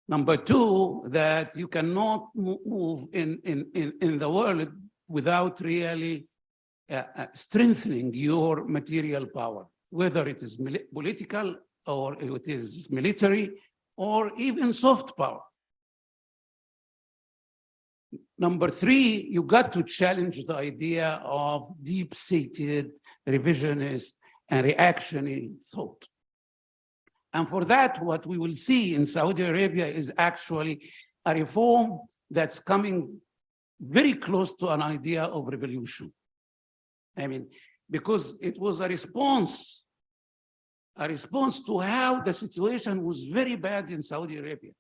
Number two, that you cannot move in the world without really strengthening your material power, whether it is political or it is military or even soft power. Number three, you got to challenge the idea of deep-seated, revisionist, and reactionary thought. And for that, what we will see in Saudi Arabia is actually a reform that's coming very close to an idea of revolution. I mean, because it was a response to how the situation was very bad in Saudi Arabia.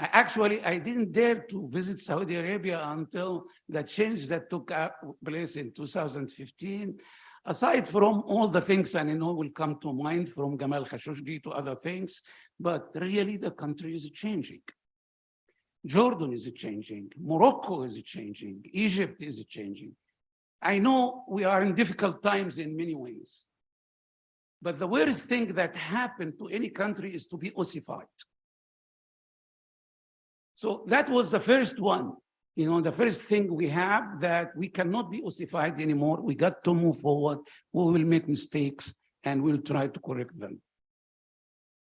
I didn't dare to visit Saudi Arabia until the change that took place in 2015. Aside from all the things, and I know will come to mind, from Gamal Khashoggi to other things, but really the country is changing. Jordan is changing, Morocco is changing, Egypt is changing. I know we are in difficult times in many ways, but the worst thing that happened to any country is to be ossified. So that was the first one. The first thing we have, that we cannot be ossified anymore. We got to move forward. We will make mistakes and we'll try to correct them.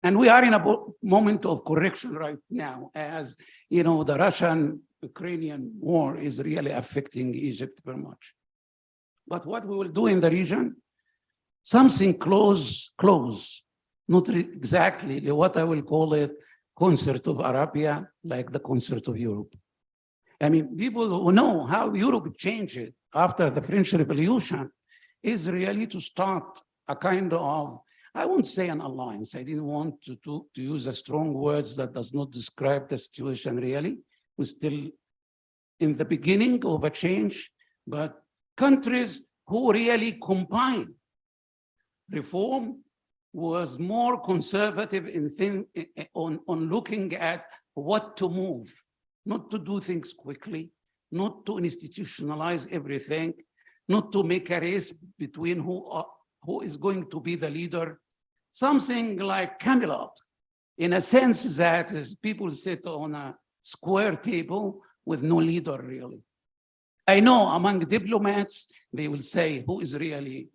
And we are in a moment of correction right now, as the Russian-Ukrainian war is really affecting Egypt very much. But what we will do in the region, something close, not exactly what I will call it, concert of Arabia, like the concert of Europe. I mean, people who know how Europe changed after the French Revolution is really to start a kind of, I won't say an alliance. I didn't want to use a strong words that does not describe the situation really. We're still in the beginning of a change, but countries who really combine reform was more conservative on looking at what to move, not to do things quickly, not to institutionalize everything, not to make a race between who is going to be the leader. Something like Camelot, in a sense that is people sit on a square table with no leader really. I know among diplomats, they will say who is really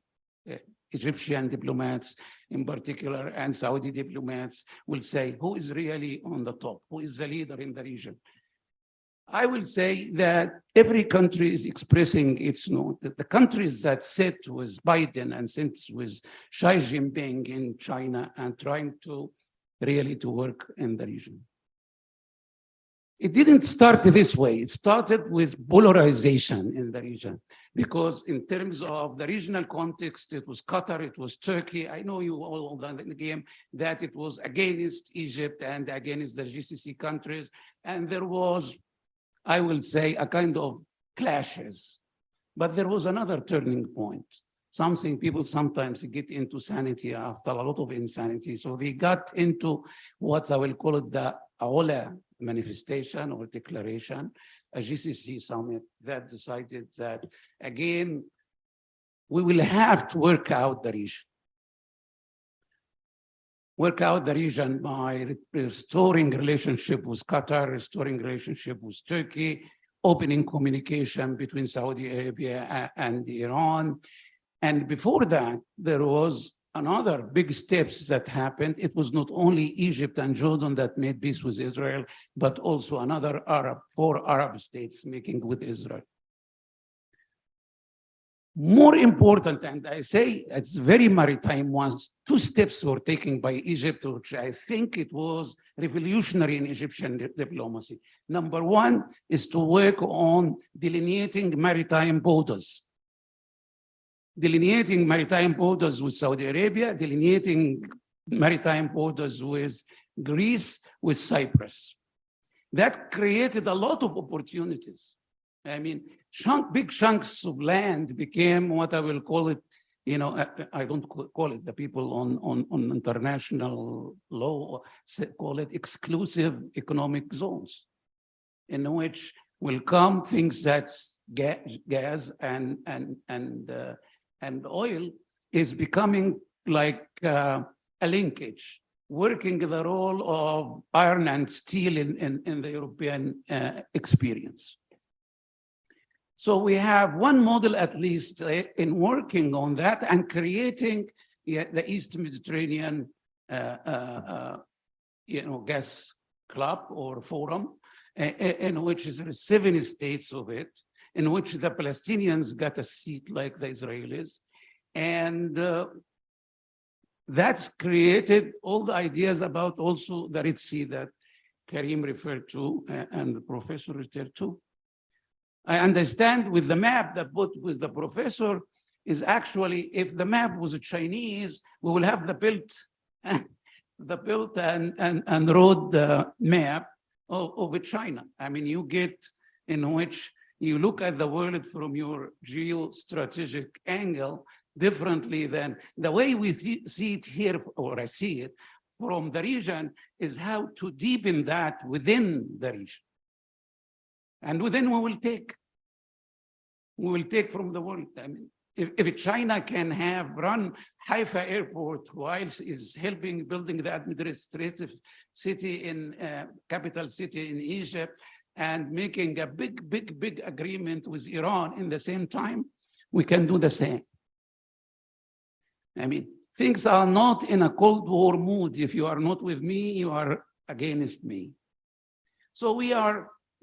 Egyptian diplomats in particular, and Saudi diplomats will say who is really on the top, who is the leader in the region. I will say that every country is expressing its note. The countries that sit with Biden and sit with Xi Jinping in China and trying to really to work in the region. It didn't start this way. It started with polarization in the region, because in terms of the regional context, it was Qatar, it was Turkey. I know you all done in the game that it was against Egypt and against the GCC countries. And there was, I will say, a kind of clashes. But there was another turning point. Something people sometimes get into sanity after a lot of insanity. So they got into what I will call it the AULA manifestation or declaration, a GCC summit that decided that, again, we will have to work out the region. Work out the region by restoring relationship with Qatar, restoring relationship with Turkey, opening communication between Saudi Arabia and Iran. And before that, there was another big steps that happened. It was not only Egypt and Jordan that made peace with Israel, but also another four Arab states making with Israel. More important, and I say it's very maritime ones, two steps were taken by Egypt, which I think it was revolutionary in Egyptian diplomacy. Number one is to work on delineating maritime borders. Delineating maritime borders with Saudi Arabia, delineating maritime borders with Greece, with Cyprus. That created a lot of opportunities. I mean, big chunks of land became what I will call it, you know, I don't call it, the people on international law call it exclusive economic zones, in which will come things that's gas and oil is becoming like a linkage, working the role of iron and steel in the European experience. So we have one model at least in working on that and creating the East Mediterranean gas club or forum, in which there are 7 states of it, in which the Palestinians got a seat like the Israelis. And that's created all the ideas about also the Red Sea that Karim referred to and the professor referred to. I understand with the map that put with the professor is actually, if the map was a Chinese, we will have the built and road map of China. I mean, you get in which you look at the world from your geostrategic angle differently than the way we see it here, or I see it from the region, is how to deepen that within the region. And within we will take from the world. I mean, if China can run Haifa airport while is helping building the administrative city in capital city in Egypt and making a big agreement with Iran in the same time, we can do the same. I mean, things are not in a Cold War mood. If you are not with me, you are against me. So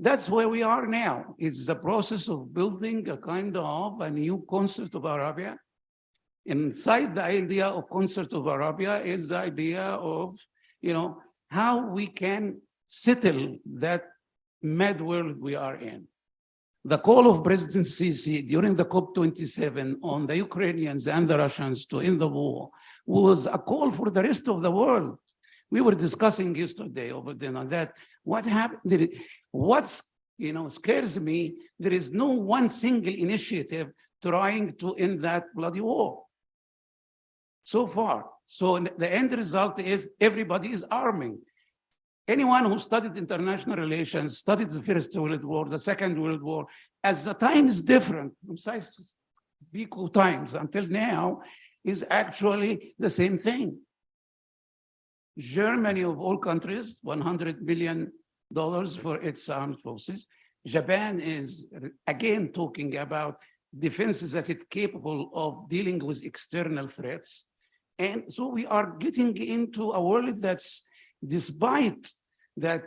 that's where we are now. It's the process of building a kind of a new concept of Arabia. Inside the idea of concept of Arabia is the idea of, how we can settle that mad world we are in. The call of President Sisi during the COP27 on the Ukrainians and the Russians to end the war was a call for the rest of the world. We were discussing yesterday over dinner that what happened, scares me, there is no one single initiative trying to end that bloody war so far. So the end result is everybody is arming. Anyone who studied international relations, studied the First World War, the Second World War, as the time is different, besides equal times until now, is actually the same thing. Germany, of all countries, $100 billion for its armed forces. Japan is, again, talking about defenses that it's capable of dealing with external threats. And so we are getting into a world that's, despite that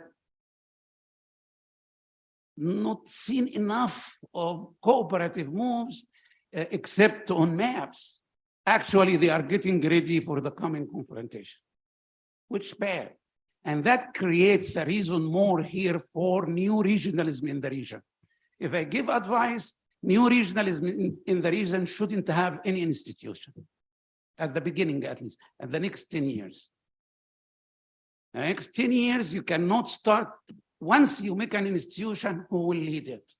not seen enough of cooperative moves except on maps. Actually, they are getting ready for the coming confrontation, which is bad. And that creates a reason more here for new regionalism in the region. If I give advice, new regionalism in the region shouldn't have any institution, at the beginning at least, at the next 10 years. The next 10 years, you cannot start, once you make an institution, who will lead it?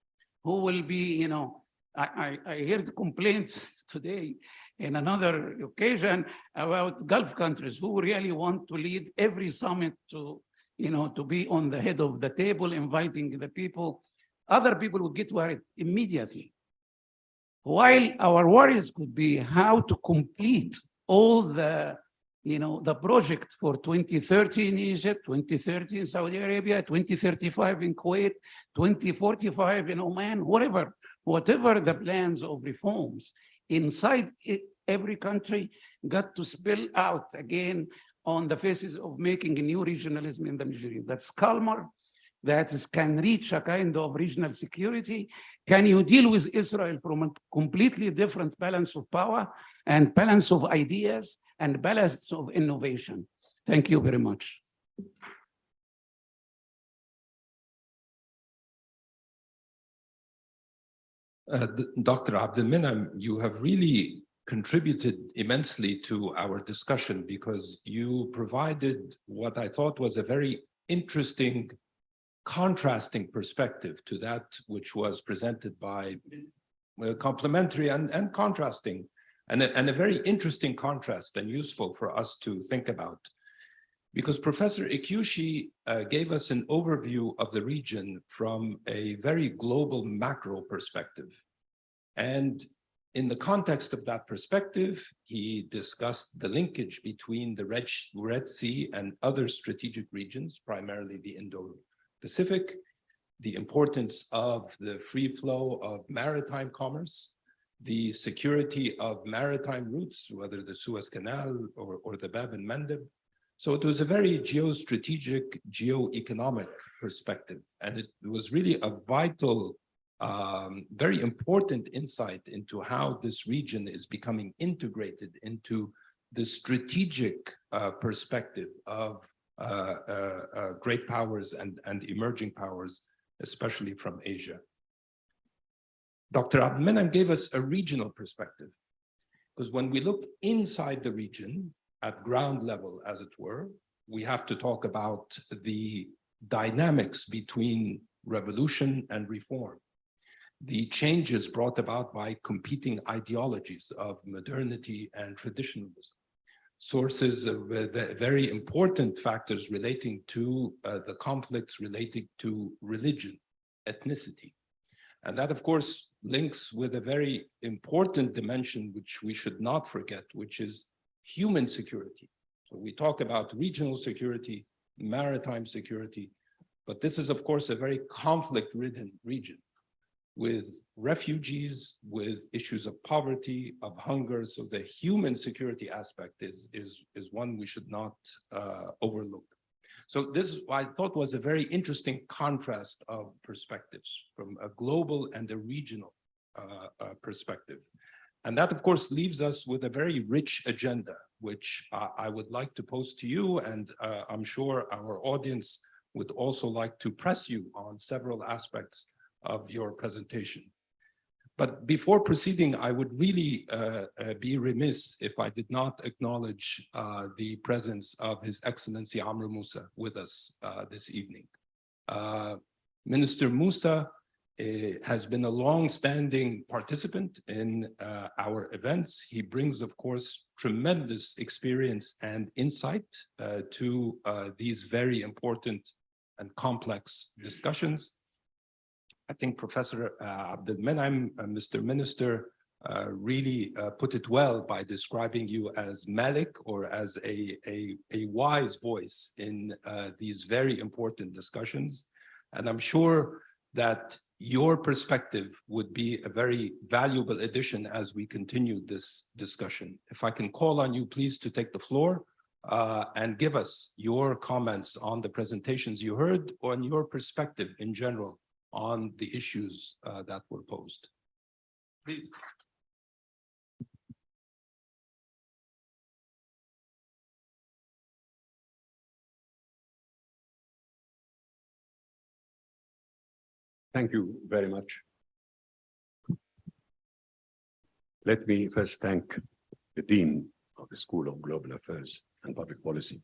Who will be, you know, I heard complaints today in another occasion about Gulf countries who really want to lead every summit to, you know, to be on the head of the table, inviting the people. Other people would get worried immediately. While our worries could be how to complete all the, you know, the project for 2030 in Egypt, 2030 in Saudi Arabia, 2035 in Kuwait, 2045 in Oman, whatever the plans of reforms inside every country got to spill out again on the faces of making a new regionalism in the region that's calmer, that can reach a kind of regional security. Can you deal with Israel from a completely different balance of power and balance of ideas and balance of innovation? Thank you very much. Dr. Abdelminam, you have really contributed immensely to our discussion because you provided what I thought was a very interesting contrasting perspective to that which was presented by complementary and contrasting, and a very interesting contrast and useful for us to think about. Because Professor Ikyushi gave us an overview of the region from a very global macro perspective. And in the context of that perspective, he discussed the linkage between the Red Sea and other strategic regions, primarily the Indo-Pacific, the importance of the free flow of maritime commerce, the security of maritime routes, whether the Suez Canal or the Bab and Mandeb. So it was a very geostrategic, geo-economic perspective. And it was really a vital, very important insight into how this region is becoming integrated into the strategic perspective of great powers and emerging powers, especially from Asia. Dr. Abdelminam gave us a regional perspective, because when we look inside the region, at ground level, as it were, we have to talk about the dynamics between revolution and reform, the changes brought about by competing ideologies of modernity and traditionalism, sources of very important factors relating to the conflicts relating to religion, ethnicity. And that, of course, links with a very important dimension which we should not forget, which is human security. So we talk about regional security, maritime security, but this is, of course, a very conflict-ridden region with refugees, with issues of poverty, of hunger. So the human security aspect is one we should not overlook. So this, I thought, was a very interesting contrast of perspectives from a global and a regional perspective. And that, of course, leaves us with a very rich agenda, which I would like to pose to you, and I'm sure our audience would also like to press you on several aspects of your presentation. But before proceeding, I would really be remiss if I did not acknowledge the presence of His Excellency Amr Moussa with us this evening. Minister Moussa has been a long-standing participant in our events. He brings, of course, tremendous experience and insight to these very important and complex discussions. I think Professor Abdelminam, Mr. Minister, really put it well by describing you as Malik, or as a wise voice in these very important discussions. And I'm sure that your perspective would be a very valuable addition as we continue this discussion. If I can call on you, please, to take the floor and give us your comments on the presentations you heard, or on your perspective in general on the issues that were posed. Please. Thank you very much. Let me first thank the Dean of the School of Global Affairs and Public Policy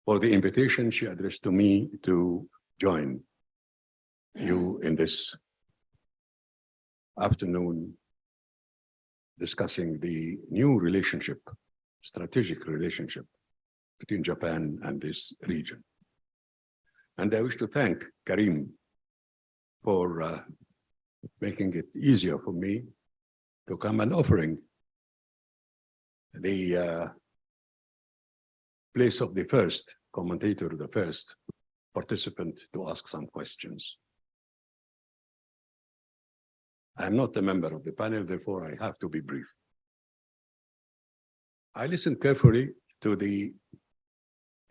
for the invitation she addressed to me to join you in this afternoon discussing the new relationship, strategic relationship between Japan and this region. And I wish to thank Karim for making it easier for me to come and offering the place of the first commentator, the first participant to ask some questions. I'm not a member of the panel, therefore I have to be brief. I listened carefully to the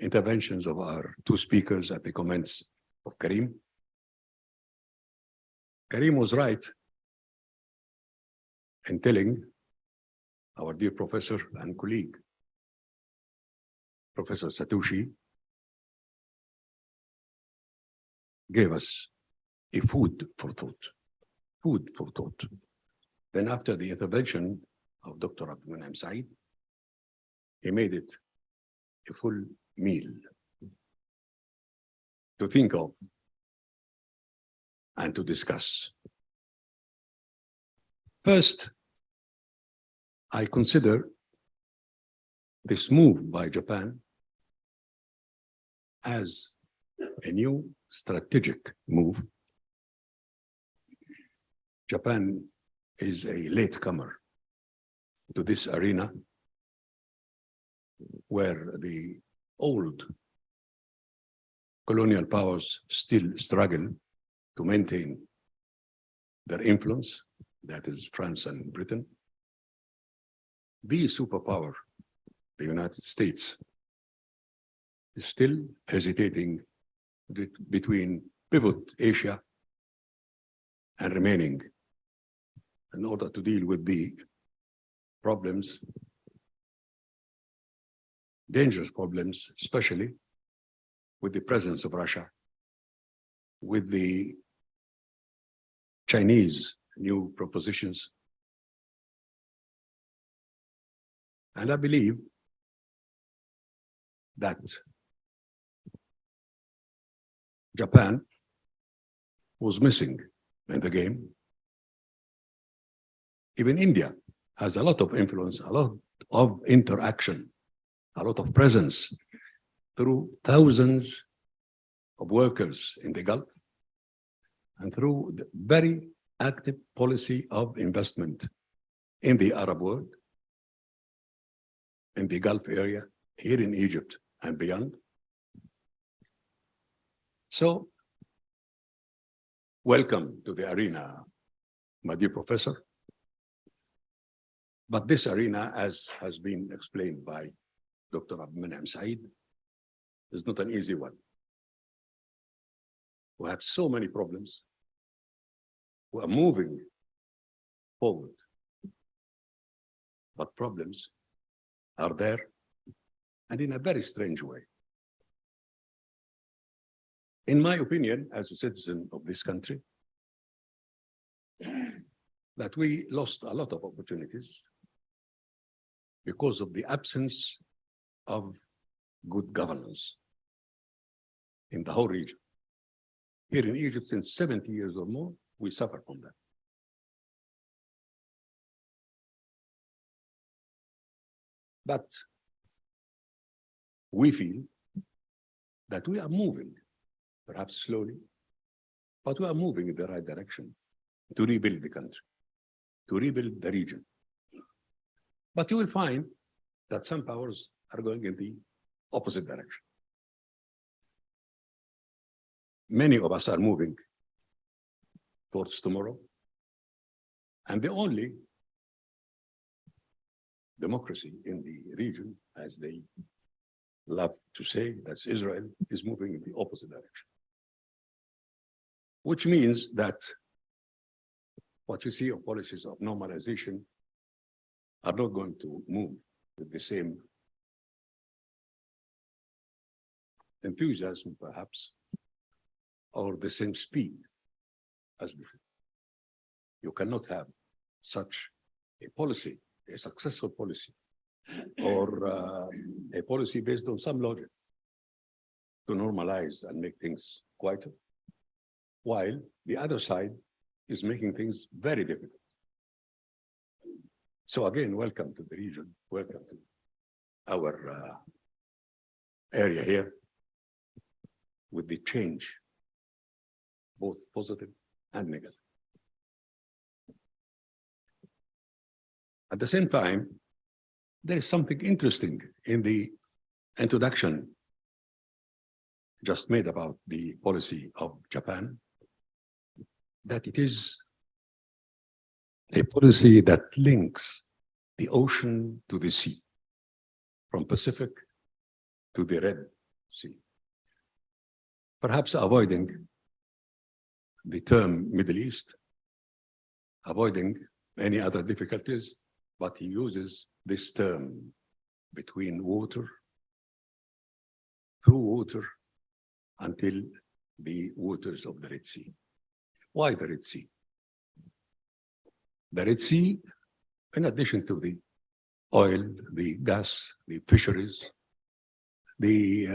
interventions of our two speakers at the comments of Karim. Karim was right in telling our dear professor and colleague, Professor Satoshi, gave us a food for thought. Food for thought. Then after the intervention of Dr. Abdul Said, he made it a full meal to think of and to discuss. First, I consider this move by Japan as a new strategic move. Japan is a latecomer to this arena where the old colonial powers still struggle to maintain their influence, that is France and Britain. The superpower, the United States, is still hesitating between pivot Asia and remaining in order to deal with the problems, dangerous problems, especially with the presence of Russia, with the Chinese new propositions. And I believe that Japan was missing in the game. Even India has a lot of influence, a lot of interaction, a lot of presence through thousands of workers in the Gulf and through the very active policy of investment in the Arab world, in the Gulf area, here in Egypt and beyond. So, welcome to the arena, my dear professor. But this arena, as has been explained by Dr. Abdul Said, is not an easy one. We have so many problems. We are moving forward, but problems are there, and in a very strange way. In my opinion, as a citizen of this country, that we lost a lot of opportunities because of the absence of good governance in the whole region. Here in Egypt, since 70 years or more, we suffer from that. But we feel that we are moving, perhaps slowly, but we are moving in the right direction to rebuild the country, to rebuild the region. But you will find that some powers are going in the opposite direction. Many of us are moving towards tomorrow, and the only democracy in the region, as they love to say, that's Israel, is moving in the opposite direction. which means that what you see of policies of normalization are not going to move with the same enthusiasm, perhaps, or the same speed as before. You cannot have such a policy, a successful policy, or a policy based on some logic to normalize and make things quieter, while the other side is making things very difficult. So again, welcome to the region, welcome to our area here with the change, both positive and negative. At the same time, there is something interesting in the introduction just made about the policy of Japan, that it is a policy that links the ocean to the sea, from Pacific to the Red Sea. Perhaps avoiding the term Middle East, avoiding any other difficulties, but he uses this term between water, through water, until the waters of the Red Sea. Why the Red Sea? The Red Sea, in addition to the oil, the gas, the fisheries, the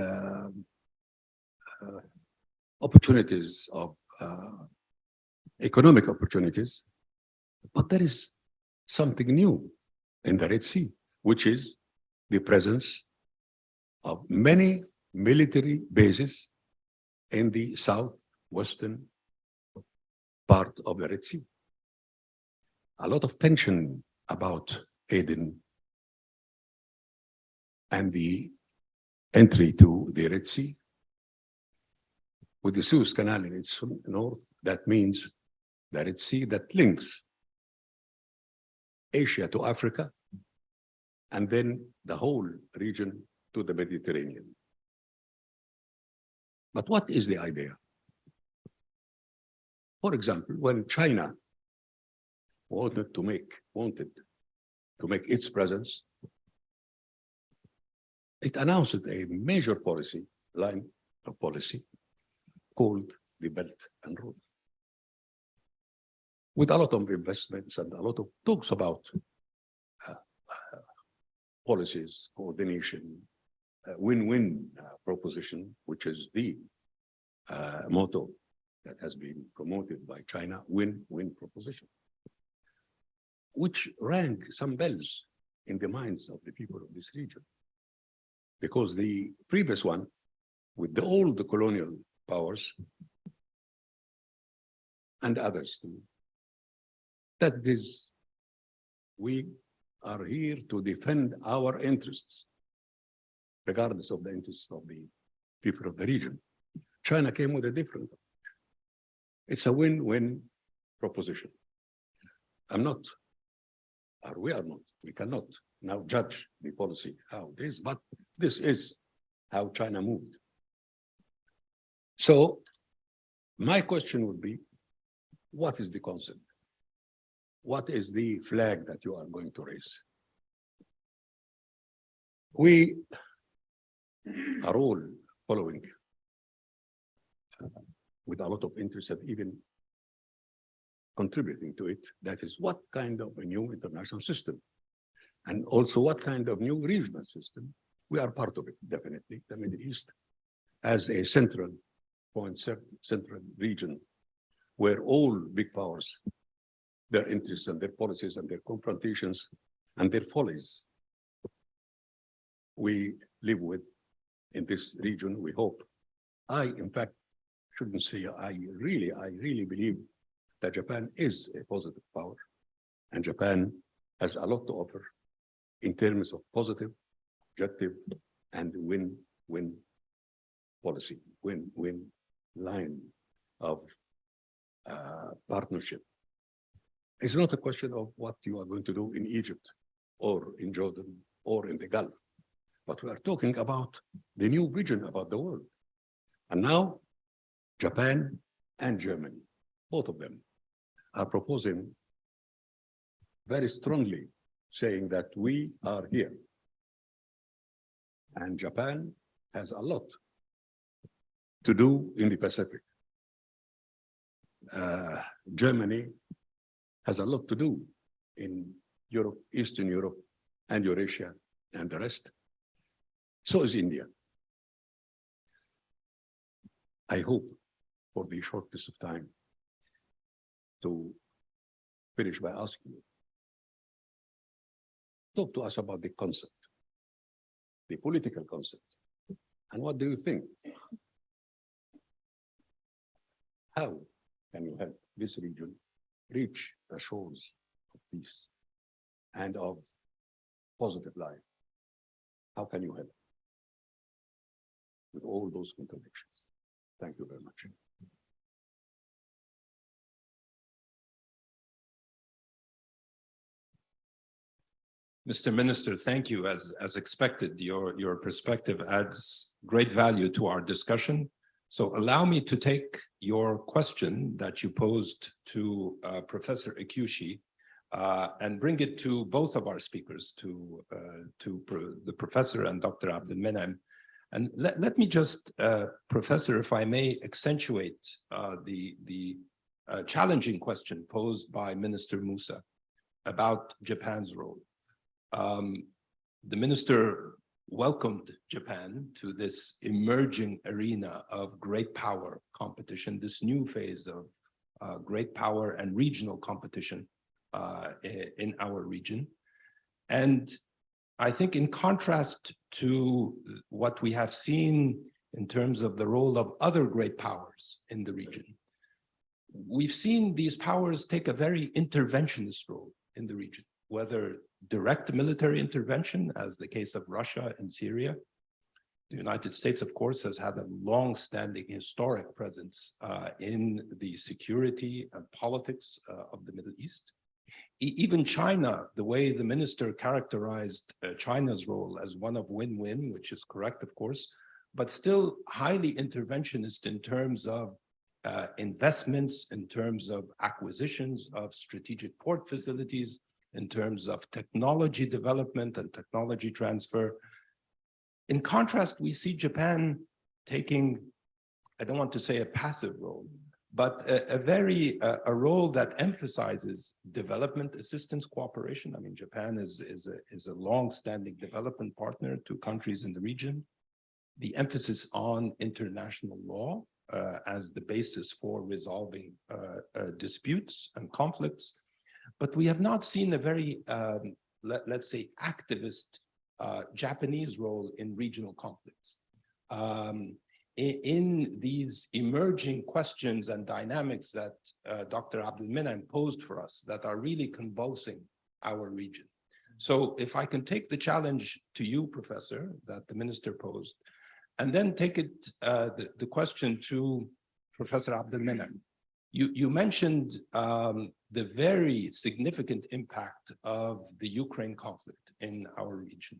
opportunities of economic opportunities, but there is something new in the Red Sea, which is the presence of many military bases in the southwestern part of the Red Sea. A lot of tension about Aden and the entry to the Red Sea. With the Suez Canal in its north, that means the Red Sea that links Asia to Africa, and then the whole region to the Mediterranean. But what is the idea? For example, when China wanted to make its presence, it announced a major line of policy called the Belt and Road, with a lot of investments and a lot of talks about policies, coordination, win-win proposition, which is the motto that has been promoted by China, win-win proposition, which rang some bells in the minds of the people of this region. Because the previous one, with all the colonial powers and others too, that it is, we are here to defend our interests, regardless of the interests of the people of the region. China came with a different approach. It's a win-win proposition. We cannot now judge the policy how it is, but this is how China moved. So my question would be, what is the concept? What is the flag that you are going to raise? We are all following with a lot of interest and even contributing to it. That is, what kind of a new international system, and also what kind of new regional system. We are part of it, definitely. The Middle East as a central point, central region, where all big powers, their interests and their policies and their confrontations and their follies, we live with in this region, we hope. In fact, shouldn't say I really believe that Japan is a positive power, and Japan has a lot to offer in terms of positive, objective, and win-win policy, win-win line of partnership. It's not a question of what you are going to do in Egypt or in Jordan or in the Gulf, but we are talking about the new vision about the world. And now Japan and Germany, both of them, are proposing very strongly, saying that we are here. And Japan has a lot to do in the Pacific. Germany has a lot to do in Europe, Eastern Europe, and Eurasia, and the rest. So is India. I hope, for the shortness of time, to finish by asking you, talk to us about the concept, the political concept, and what do you think? How can you help this region reach the shores of peace and of positive life? How can you help with all those contradictions? Thank you very much. Mr. Minister, thank you. As expected, your perspective adds great value to our discussion. So allow me to take your question that you posed to Professor Ikushi and bring it to both of our speakers, to the professor and Dr. Abdelmenem. And let me just, Professor, if I may, accentuate the challenging question posed by Minister Musa about Japan's role. The minister welcomed Japan to this emerging arena of great power competition, this new phase of great power and regional competition in our region. And I think in contrast to what we have seen in terms of the role of other great powers in the region, we've seen these powers take a very interventionist role in the region, whether direct military intervention, as the case of Russia and Syria. The United States, of course, has had a long-standing historic presence in the security and politics of the Middle East. Even China, the way the minister characterized China's role as one of win-win, which is correct, of course, but still highly interventionist in terms of investments, in terms of acquisitions of strategic port facilities, in terms of technology development and technology transfer. In contrast, we see Japan taking, I don't want to say a passive role, but a role that emphasizes development assistance cooperation. I mean, Japan is a long-standing development partner to countries in the region. The emphasis on international law as the basis for resolving disputes and conflicts. But we have not seen a very, let's say, activist Japanese role in regional conflicts. In these emerging questions and dynamics that Dr. Abdelmenem posed for us that are really convulsing our region. So if I can take the challenge to you, Professor, that the minister posed, and then take it, the question to Professor Abdelmenem. You mentioned the very significant impact of the Ukraine conflict in our region.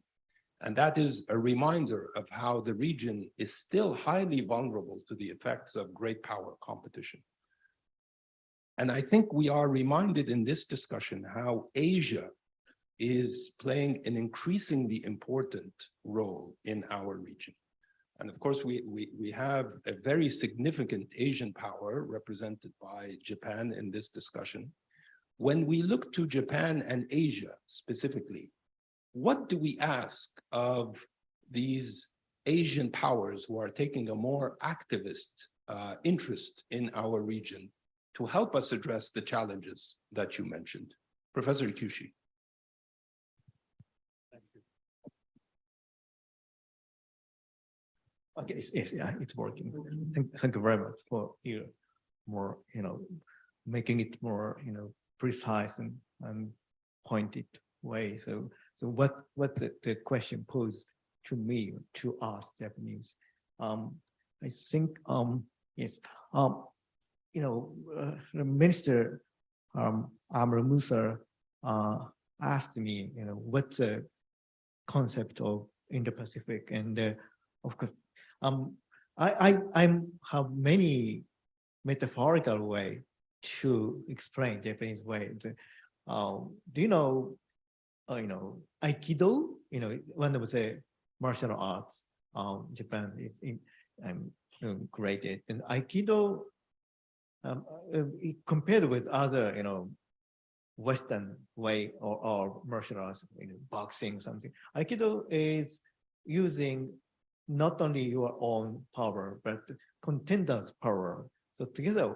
And that is a reminder of how the region is still highly vulnerable to the effects of great power competition. And I think we are reminded in this discussion how Asia is playing an increasingly important role in our region. And of course, we have a very significant Asian power represented by Japan in this discussion. When we look to Japan and Asia specifically, what do we ask of these Asian powers who are taking a more activist interest in our region to help us address the challenges that you mentioned? Professor Ikushi. Thank you. Okay, it's working. Thank you very much for your more, making it more, precise and pointed way. So what the question posed to me, to us Japanese, I think, yes, the minister, Amr Musa, asked me, what's the concept of Indo-Pacific, and of course, I have many metaphorical way to explain Japanese way. Do you know, Aikido? One of the martial arts, Japan is created, and Aikido, compared with other, Western way or martial arts, boxing, something. Aikido is using not only your own power, but contender's power. So together,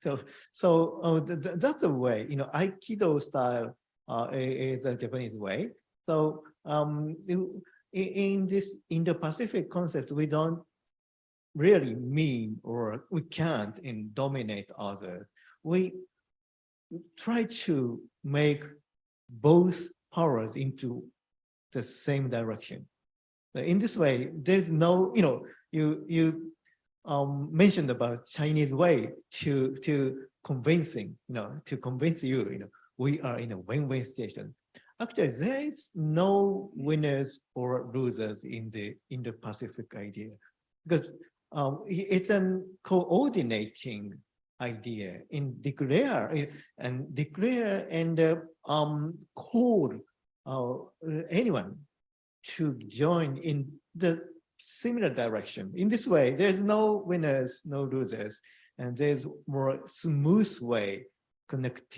that's the way, Aikido style is the Japanese way. So in this Indo-Pacific concept, we don't really mean, or we can't dominate others. We try to make both powers into the same direction. In this way, there's no, you mentioned about Chinese way to convincing, to convince you, we are in a win-win situation. Actually, there is no winners or losers in the Indo-Pacific idea, because it's a coordinating idea declare and call anyone to join in the similar direction. In this way, there's no winners, no losers, and there's more smooth way,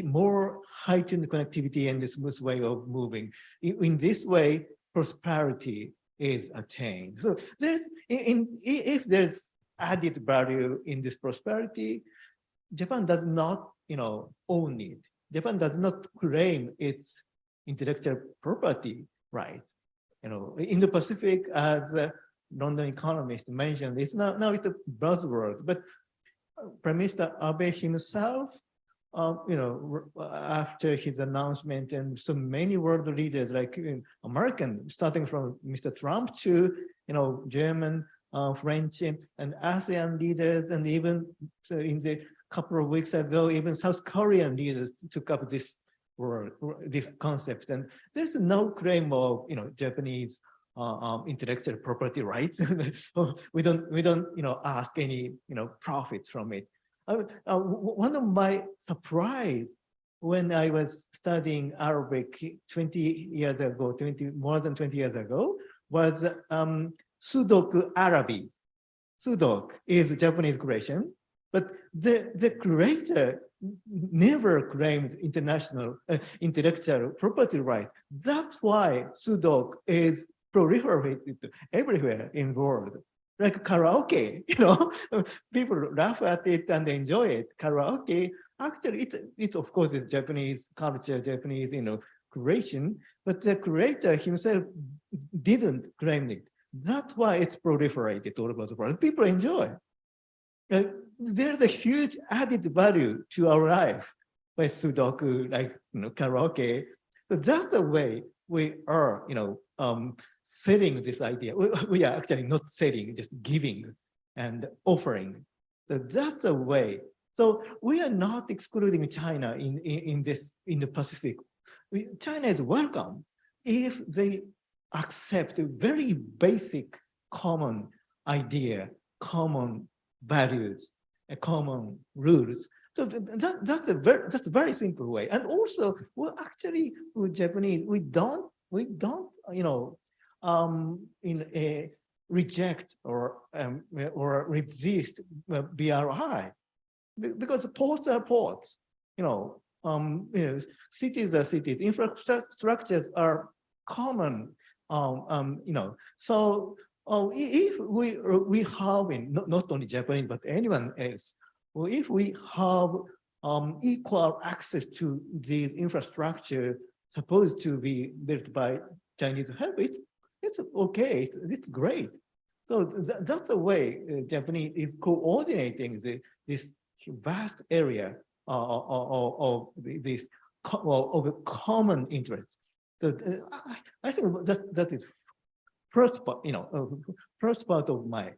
more heightened connectivity and the smooth way of moving. In this way, prosperity is attained. So there's, if there's added value in this prosperity, Japan does not, own it. Japan does not claim its intellectual property rights. In the Pacific, as the London economist mentioned, it's now it's a buzzword, but Prime Minister Abe himself, after his announcement, and so many world leaders, like American, starting from Mr. Trump to, German, French, and ASEAN leaders, and even in the couple of weeks ago, even South Korean leaders took up this word, this concept. And there's no claim of, Japanese intellectual property rights. So we don't, ask any, profits from it. One of my surprise when I was studying Arabic 20 years ago, more than 20 years ago, was Sudoku Arabi. Sudok is a Japanese creation, but the creator never claimed international intellectual property right. That's why Sudok is proliferated everywhere in the world. Like karaoke, people laugh at it and enjoy it. Karaoke, actually, it's of course it's Japanese culture, Japanese, creation, but the creator himself didn't claim it. That's why it's proliferated all over the world. People enjoy. There's a huge added value to our life by Sudoku, like karaoke. So that's the way we are, selling this idea. We are actually not selling, just giving and offering. So that's the way. So we are not excluding China in the Pacific. China is welcome if they accept a very basic common idea, common values, common rules. So that's a very simple way. And also, well, actually, with Japanese, we don't reject or resist BRI, because ports are ports. Cities are cities. Infrastructures are common. So if we have not only Japanese but anyone else, if we have equal access to the infrastructure supposed to be built by Chinese help, it's okay, it's great. So that's the way Japanese is coordinating this vast area of this of a common interest. So, I think that is first part, first part of my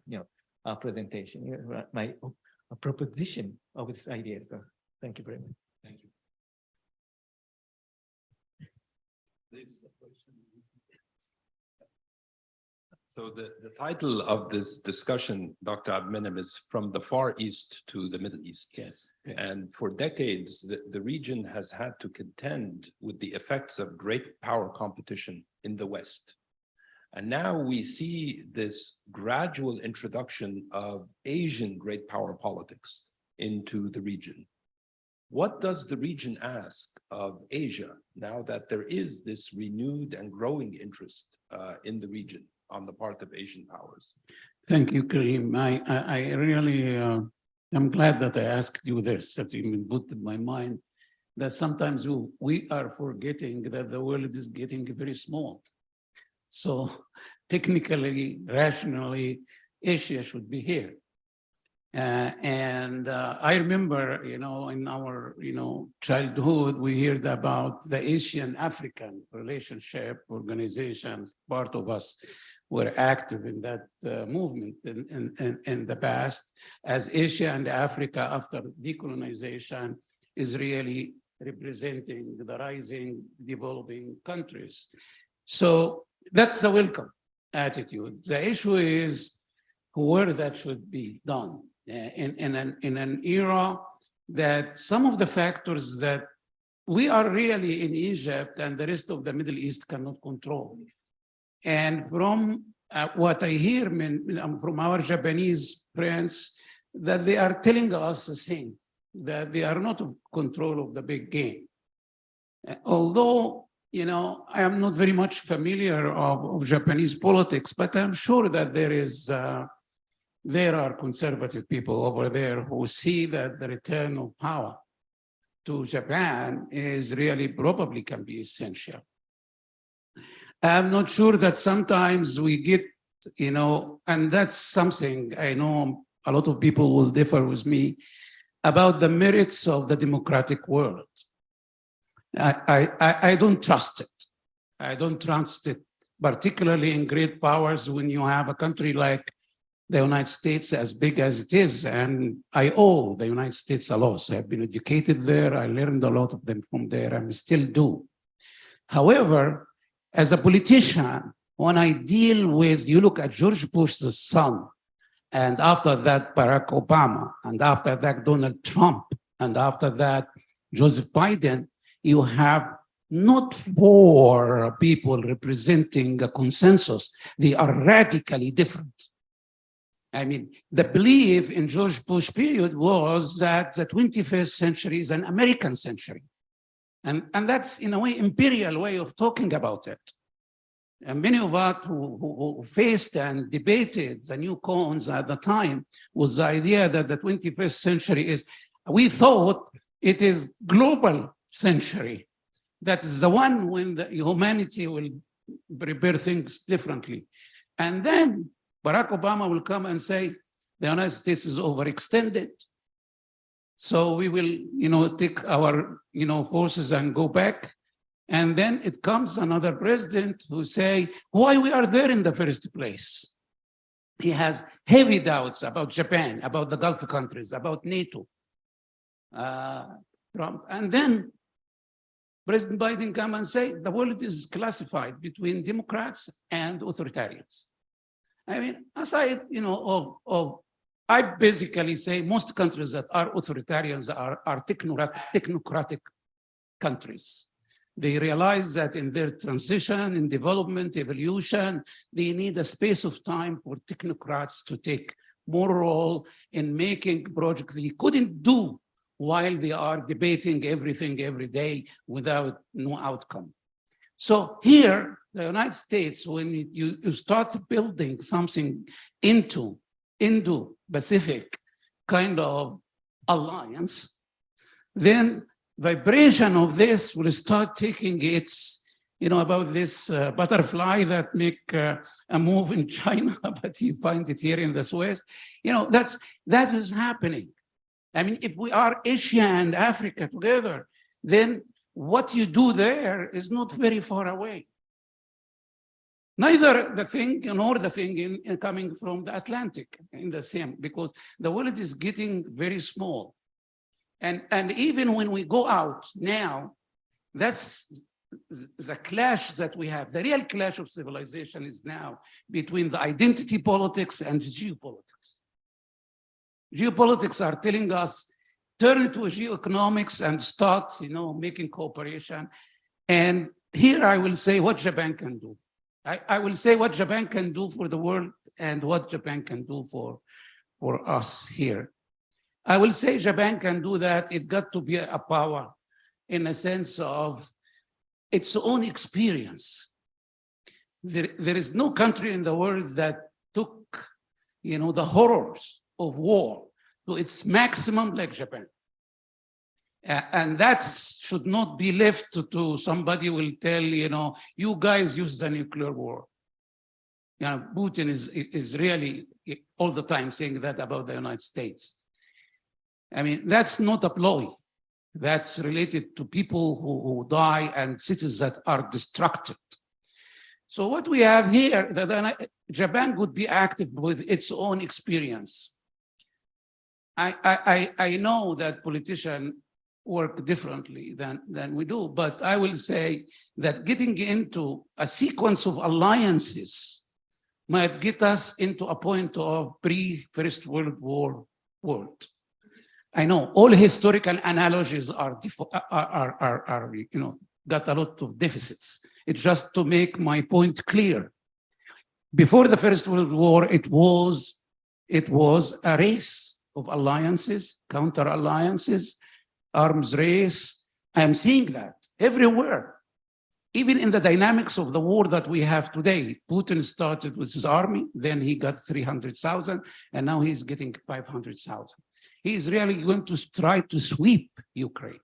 presentation, my proposition of this idea. So thank you very much. Thank you. This is a question. So the title of this discussion, Dr. Abmenem, is From the Far East to the Middle East. Yes. And for decades, the region has had to contend with the effects of great power competition in the West. And now we see this gradual introduction of Asian great power politics into the region. What does the region ask of Asia now that there is this renewed and growing interest in the region on the part of Asian powers? Thank you, Kareem. I really, I'm glad that I asked you this, that you put in my mind that sometimes we are forgetting that the world is getting very small. So technically, rationally, Asia should be here. I remember, in our, childhood, we heard about the Asian-African relationship organizations. Part of us were active in that movement in the past, as Asia and Africa after decolonization is really representing the rising developing countries. So that's a welcome attitude. The issue is where that should be done in an era that some of the factors that we are really in Egypt and the rest of the Middle East cannot control. And from what I hear from our Japanese friends, that they are telling us the same, that they are not in control of the big game. Although, I am not very much familiar of Japanese politics, but I'm sure that there are conservative people over there who see that the return of power to Japan is really probably can be essential. I'm not sure that sometimes we get, and that's something I know a lot of people will differ with me about the merits of the democratic world. I don't trust it. I don't trust it, particularly in great powers when you have a country like the United States as big as it is. And I owe the United States a lot. I've been educated there. I learned a lot of them from there and still do. However, as a politician, when I deal with, you look at George Bush's son, and after that, Barack Obama, and after that, Donald Trump, and after that, Joseph Biden, you have not 4 people representing a consensus. They are radically different. I mean, the belief in George Bush period was that the 21st century is an American century. And that's, in a way, imperial way of talking about it. And many of us who faced and debated the new cons at the time was the idea that the 21st century is, we thought it is global century. That is the one when the humanity will prepare things differently. And then Barack Obama will come and say, the United States is overextended. So we will, take our, forces and go back. And then it comes another president who say, why we are there in the first place? He has heavy doubts about Japan, about the Gulf countries, about NATO. And then President Biden come and say, the world is classified between Democrats and authoritarians. I mean, aside, I basically say most countries that are authoritarians are technocratic countries. They realize that in their transition, in development, evolution, they need a space of time for technocrats to take more role in making projects they couldn't do while they are debating everything every day without no outcome. So here, the United States, when you start building something into Indo-Pacific kind of alliance, then vibration of this will start taking its, about this butterfly that make a move in China, but you find it here in the Suez. That is happening. I mean, if we are Asia and Africa together, then what you do there is not very far away. Neither the thing nor the thing in coming from the Atlantic in the same, because the world is getting very small. And even when we go out now, that's the clash that we have, the real clash of civilization is now between the identity politics and geopolitics. Geopolitics are telling us, turn to geoeconomics and start, making cooperation. And here I will say what Japan can do. I will say what Japan can do for the world and what Japan can do for us here. I will say Japan can do that. It got to be a power in a sense of its own experience. There is no country in the world that took, the horrors of war to its maximum like Japan. And that should not be left to somebody will tell, you guys use the nuclear war. Putin is really all the time saying that about the United States. I mean, that's not a ploy. That's related to people who die and cities that are destructed. So what we have here, that Japan could be active with its own experience. I know that politicians work differently than we do, but I will say that getting into a sequence of alliances might get us into a point of pre-First World War world. I know all historical analogies are got a lot of deficits. It's just to make my point clear. Before the First World War, it was a race of alliances, counter alliances, arms race. I am seeing that everywhere. Even in the dynamics of the war that we have today, Putin started with his army, then he got 300,000, and now he's getting 500,000. He is really going to try to sweep Ukraine.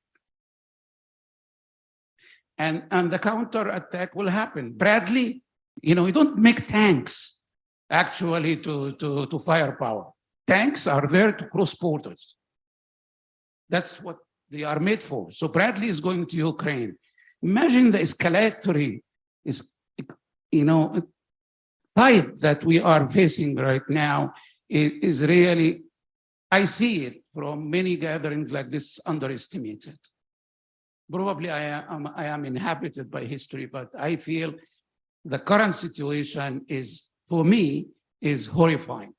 And the counterattack will happen. Bradley, you don't make tanks actually to firepower. Tanks are there to cross borders. That's what they are made for. So Bradley is going to Ukraine. Imagine the escalatory fight that we are facing right now is really, I see it from many gatherings like this, underestimated. Probably I am inhabited by history, but I feel the current situation for me, is horrifying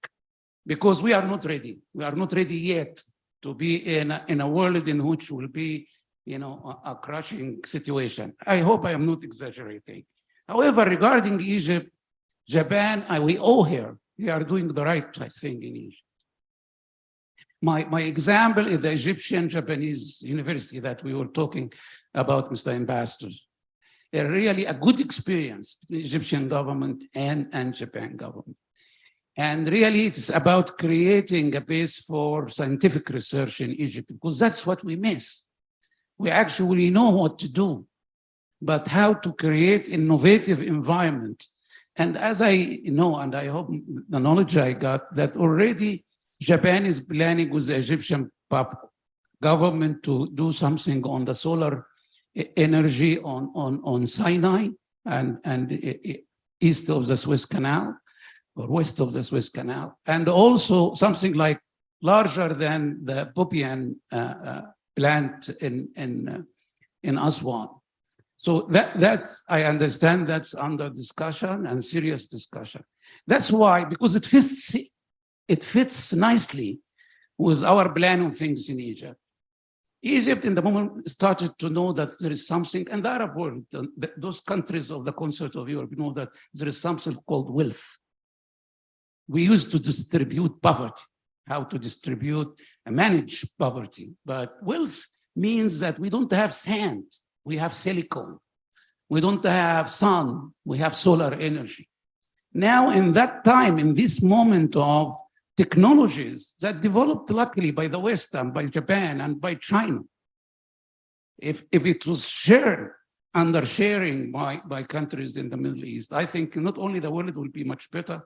because we are not ready. We are not ready yet to be in a world in which will be, a crushing situation. I hope I am not exaggerating. However, regarding Egypt, Japan, we owe here. We are doing the right thing in Egypt. My example is the Egyptian-Japanese university that we were talking about, Mr. Ambassador. Really a good experience between the Egyptian government and Japan government. And really it's about creating a base for scientific research in Egypt, because that's what we miss. We actually know what to do, but how to create innovative environment. And as I know, and I hope the knowledge I got, that already Japan is planning with the Egyptian government to do something on the solar energy on Sinai and east of the Suez Canal or west of the Suez Canal, and also something like larger than the Popian plant in Aswan. So that's, I understand that's under discussion and serious discussion. That's why, because it fits nicely with our plan of things in Egypt. Egypt, in the moment, started to know that there is something, and the Arab world, those countries of the Concert of Europe, know that there is something called wealth. We used to distribute poverty, how to distribute and manage poverty. But wealth means that we don't have sand, we have silicon. We don't have sun, we have solar energy. Now, in that time, in this moment of technologies that developed luckily by the West and by Japan and by China, if it was shared, under sharing by countries in the Middle East, I think not only the world will be much better,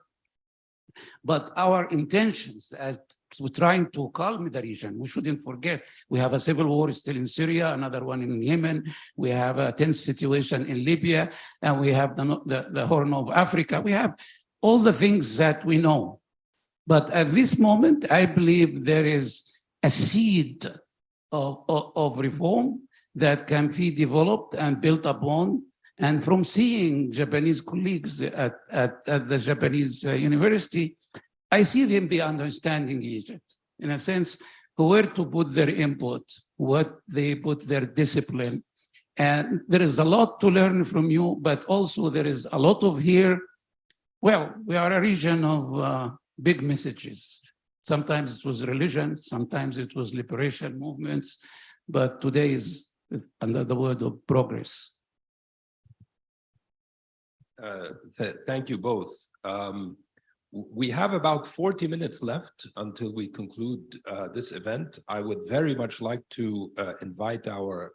but our intentions as we're trying to calm the region. We shouldn't forget, we have a civil war still in Syria, another one in Yemen, we have a tense situation in Libya, and we have the Horn of Africa. We have all the things that we know. But at this moment, I believe there is a seed of reform that can be developed and built upon. And from seeing Japanese colleagues at the Japanese university, I see them be understanding Egypt, in a sense, where to put their input, what they put their discipline. And there is a lot to learn from you, but also there is a lot of here. Well, we are a region of big messages. Sometimes it was religion, sometimes it was liberation movements, but today is under the word of progress. Thank you both. We have about 40 minutes left until we conclude this event. I would very much like to invite our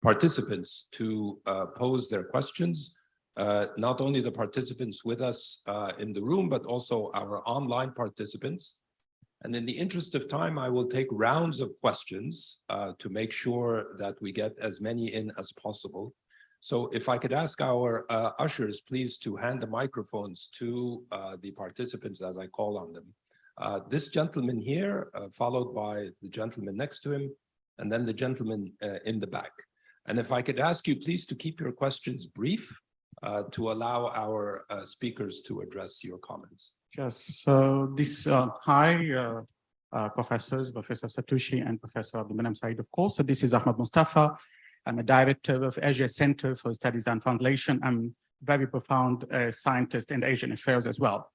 participants to pose their questions. Not only the participants with us in the room, but also our online participants. And in the interest of time, I will take rounds of questions to make sure that we get as many in as possible. So if I could ask our ushers, please, to hand the microphones to the participants as I call on them. This gentleman here, followed by the gentleman next to him, and then the gentleman in the back. And if I could ask you, please, to keep your questions brief to allow our speakers to address your comments. Yes, so this, hi, professors, Professor Satoshi and Professor Abdulmanam Said, of course. So this is Ahmad Mustafa. I'm a director of Asia Center for Studies and Translation. I'm very profound scientist in Asian affairs as well.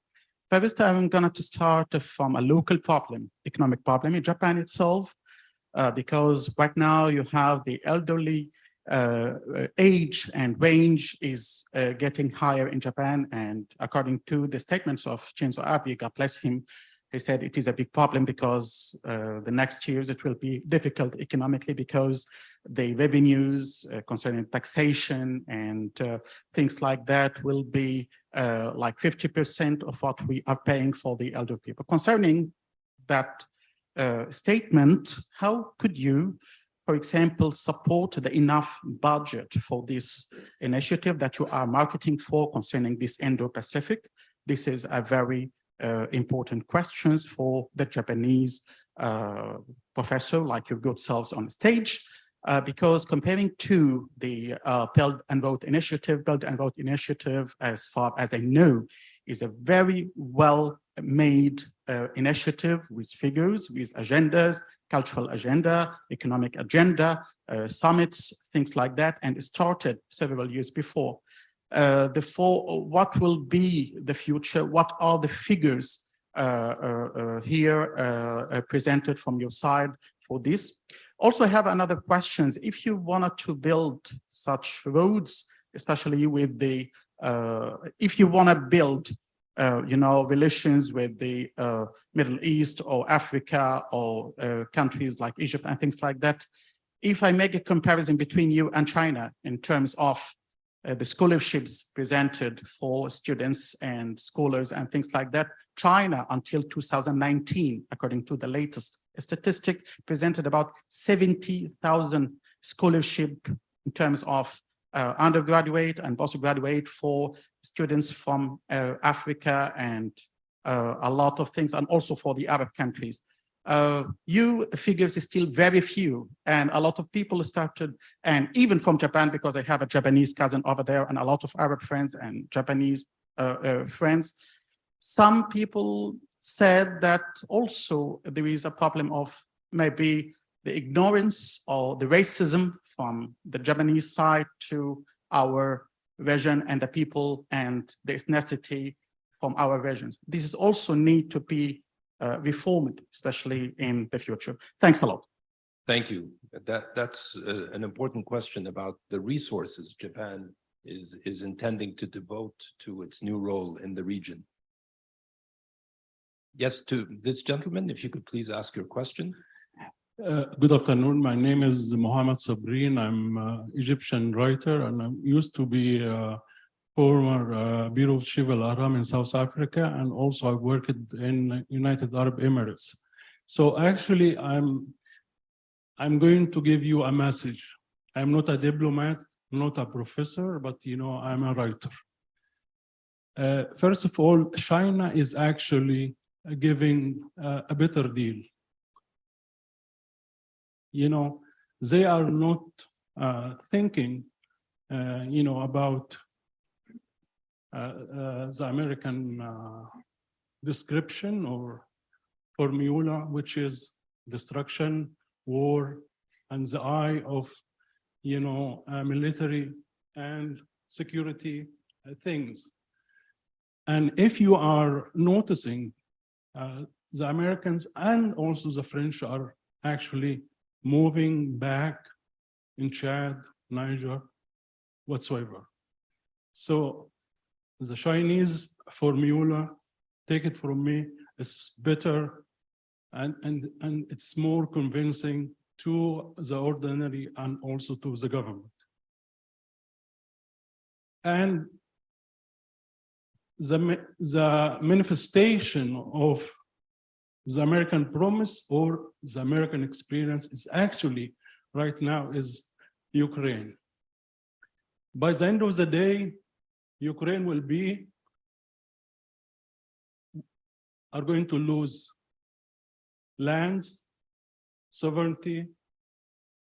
First, I'm going to start from a local problem, economic problem in Japan itself, because right now you have the elderly age and range is getting higher in Japan. And according to the statements of Shinzo Abe, God bless him, he said it is a big problem because the next years it will be difficult economically because the revenues concerning taxation and things like that will be like 50% of what we are paying for the elder people. Concerning that statement, how could you, for example, support the enough budget for this initiative that you are marketing for concerning this Indo-Pacific? This is a very important questions for the Japanese professor like your good selves on the stage, because comparing to the Build and Vote initiative, as far as I know, is a very well-made initiative with figures, with agendas, cultural agenda, economic agenda, summits, things like that, and it started several years before. What will be the future? What are the figures here presented from your side for this? Also, I have another questions. If you wanted to build such roads, especially with the, if you want to build, relations with the Middle East or Africa or countries like Egypt and things like that, if I make a comparison between you and China in terms of the scholarships presented for students and scholars and things like that, China until 2019, according to the latest statistic, presented about 70,000 scholarship in terms of undergraduate and postgraduate for students from Africa and a lot of things, and also for the Arab countries. Figures is still very few, and a lot of people started, and even from Japan, because I have a Japanese cousin over there and a lot of Arab friends and Japanese friends. Some people said that also there is a problem of maybe the ignorance or the racism from the Japanese side to our region and the people and the ethnicity from our regions. This is also need to be reformed, especially in the future. Thanks a lot. Thank you. That's an important question about the resources Japan is intending to devote to its new role in the region. Yes, to this gentleman, if you could please ask your question. Good afternoon. My name is Mohammed Sabrin. I'm an Egyptian writer, and I used to be former Bureau of Chief Al Ahram in South Africa, and also I worked in United Arab Emirates. So actually, I'm going to give you a message. I'm not a diplomat, not a professor, but I'm a writer. First of all, China is actually giving a better deal. they are not thinking, about the American description or formula, which is destruction, war, and the eye of, military and security things. And if you are noticing, the Americans and also the French are actually moving back in Chad, Niger, whatsoever. So the Chinese formula, take it from me, is better and it's more convincing to the ordinary and also to the government. And the manifestation of the American promise or the American experience is actually right now is Ukraine. By the end of the day, Ukraine are going to lose lands, sovereignty,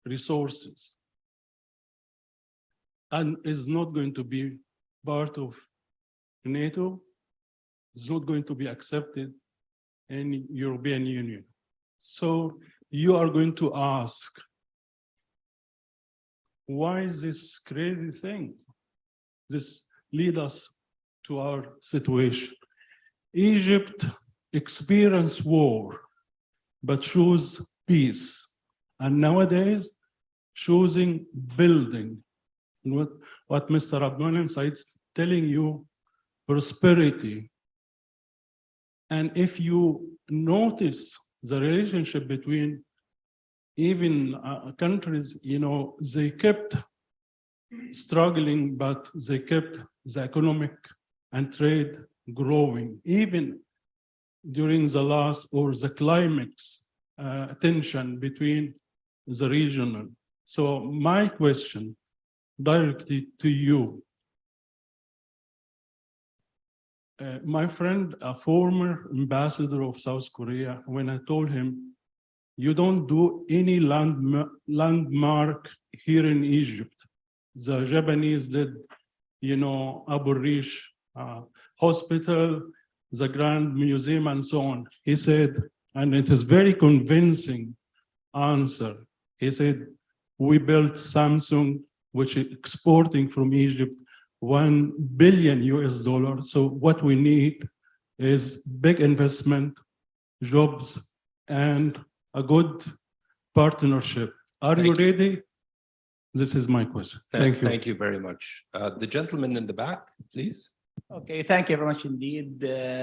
resources, and is not going to be part of NATO, is not going to be accepted in European Union. So you are going to ask, why is this crazy thing? This lead us to our situation. Egypt experienced war, but chose peace. And nowadays, choosing building. And what Mr. Abdullah is telling you, prosperity. And if you notice the relationship between even countries, they kept struggling, but they kept the economic and trade growing, even during the last or the climax tension between the regional. So my question directly to you, my friend, a former ambassador of South Korea, when I told him, you don't do any landmark here in Egypt. The Japanese did, Abu Rish Hospital, the Grand Museum, and so on. He said, and it is very convincing answer. He said, we built Samsung, which is exporting from Egypt $1 billion US. So what we need is big investment, jobs, and a good partnership. Are you ready? This is my question. Thank you. Thank you very much. The gentleman in the back, please. Okay, thank you very much indeed.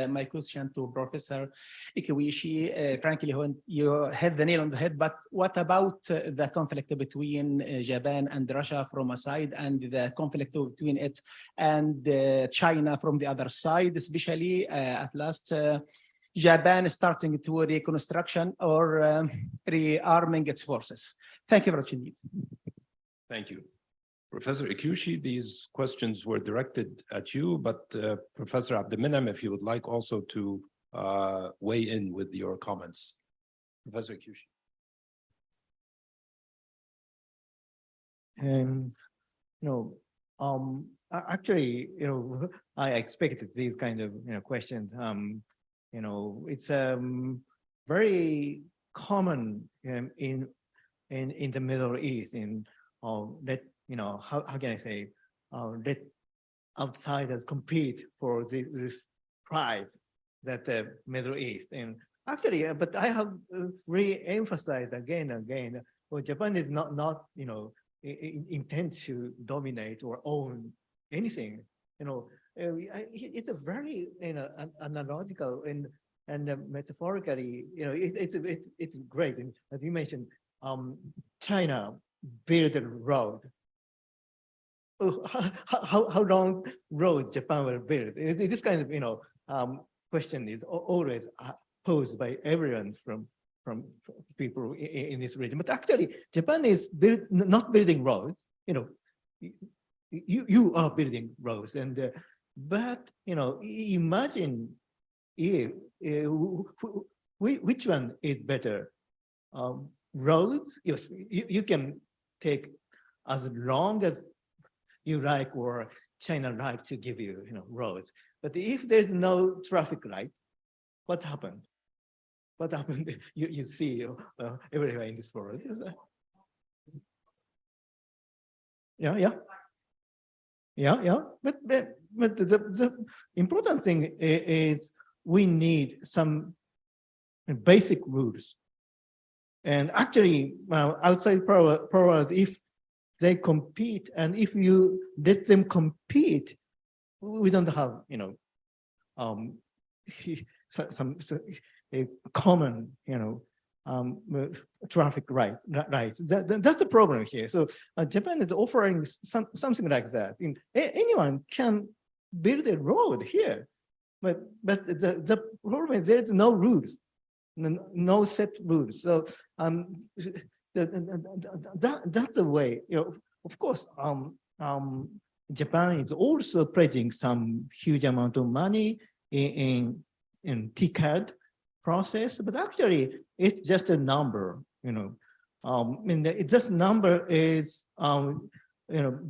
My question to Professor Ikiwishi, frankly, you hit the nail on the head, but what about the conflict between Japan and Russia from a side and the conflict between it and China from the other side, especially at last, Japan is starting to reconstruction or rearming its forces. Thank you very much indeed. Thank you. Professor Ikiwishi, these questions were directed at you, but Professor Abdelminam, if you would like also to weigh in with your comments. Professor Ikiwishi. And, actually, I expected these kind of, questions. It's very common in the Middle East that, how can I say, that outsiders compete for this prize that the Middle East. And actually, but I have re-emphasized again and again, well, Japan is not intend to dominate or own anything. It's a very analogical and metaphorically, it's great. And as you mentioned, China built a road. How long road Japan will build? This kind of question is always posed by everyone from people in this region. But actually, Japan is not building roads. You are building roads, and but imagine if which one is better, roads, yes, you can take as long as you like or China like to give you, roads. But if there's no traffic light, what happened? What happened? You see everywhere in this world. Yeah. But the important thing is we need some basic rules. And actually, outside power, if they compete, and if you let them compete, we don't have, some a common, traffic right. That's the problem here. So Japan is offering something like that. Anyone can build a road here, but the problem is there's no rules, no set rules. So that's the way. Of course, Japan is also pledging some huge amount of money in TCAD process, but actually it's just a number, and it's just number is,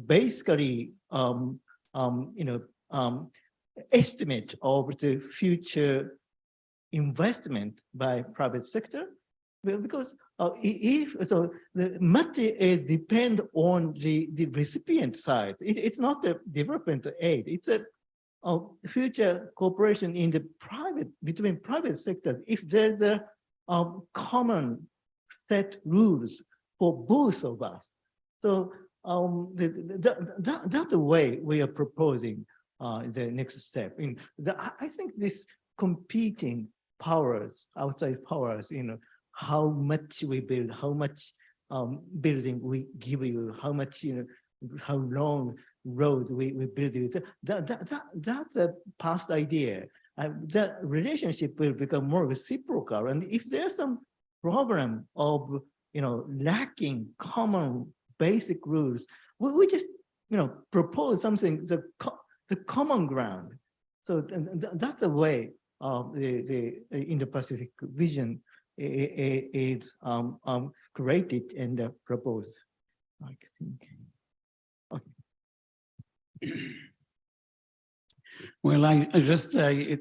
basically, estimate of the future investment by private sector, because if so, the money depend on the recipient side. It's not the development aid. It's a future cooperation in the between private sector. If there's a common set rules for both of us, so that's the way we are proposing the next step. I think this competing powers, outside powers, how much we build, how much building we give you, how much, how long road we build it. That's a past idea. The relationship will become more reciprocal. And if there's some problem of, lacking common basic rules, we just, propose something, the common ground. So that's the way the Indo-Pacific vision is created and proposed. I think. Well, I just, the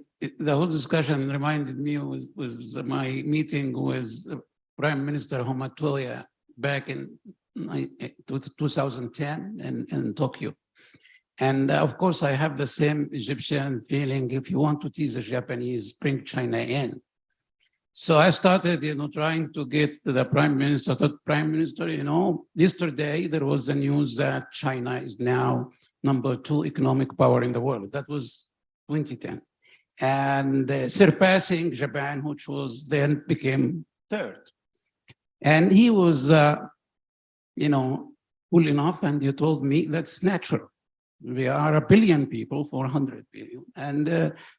whole discussion reminded me was my meeting with Prime Minister Hamatoya back in 2010 in Tokyo. And of course, I have the same Egyptian feeling. If you want to tease the Japanese, bring China in. So I started, trying to get the Prime Minister. I thought, Prime Minister, yesterday there was the news that China is now #2 economic power in the world. That was 2010. And surpassing Japan, which was then became third. And he was, cool enough, and you told me that's natural. We are 1 billion people, 400 billion, and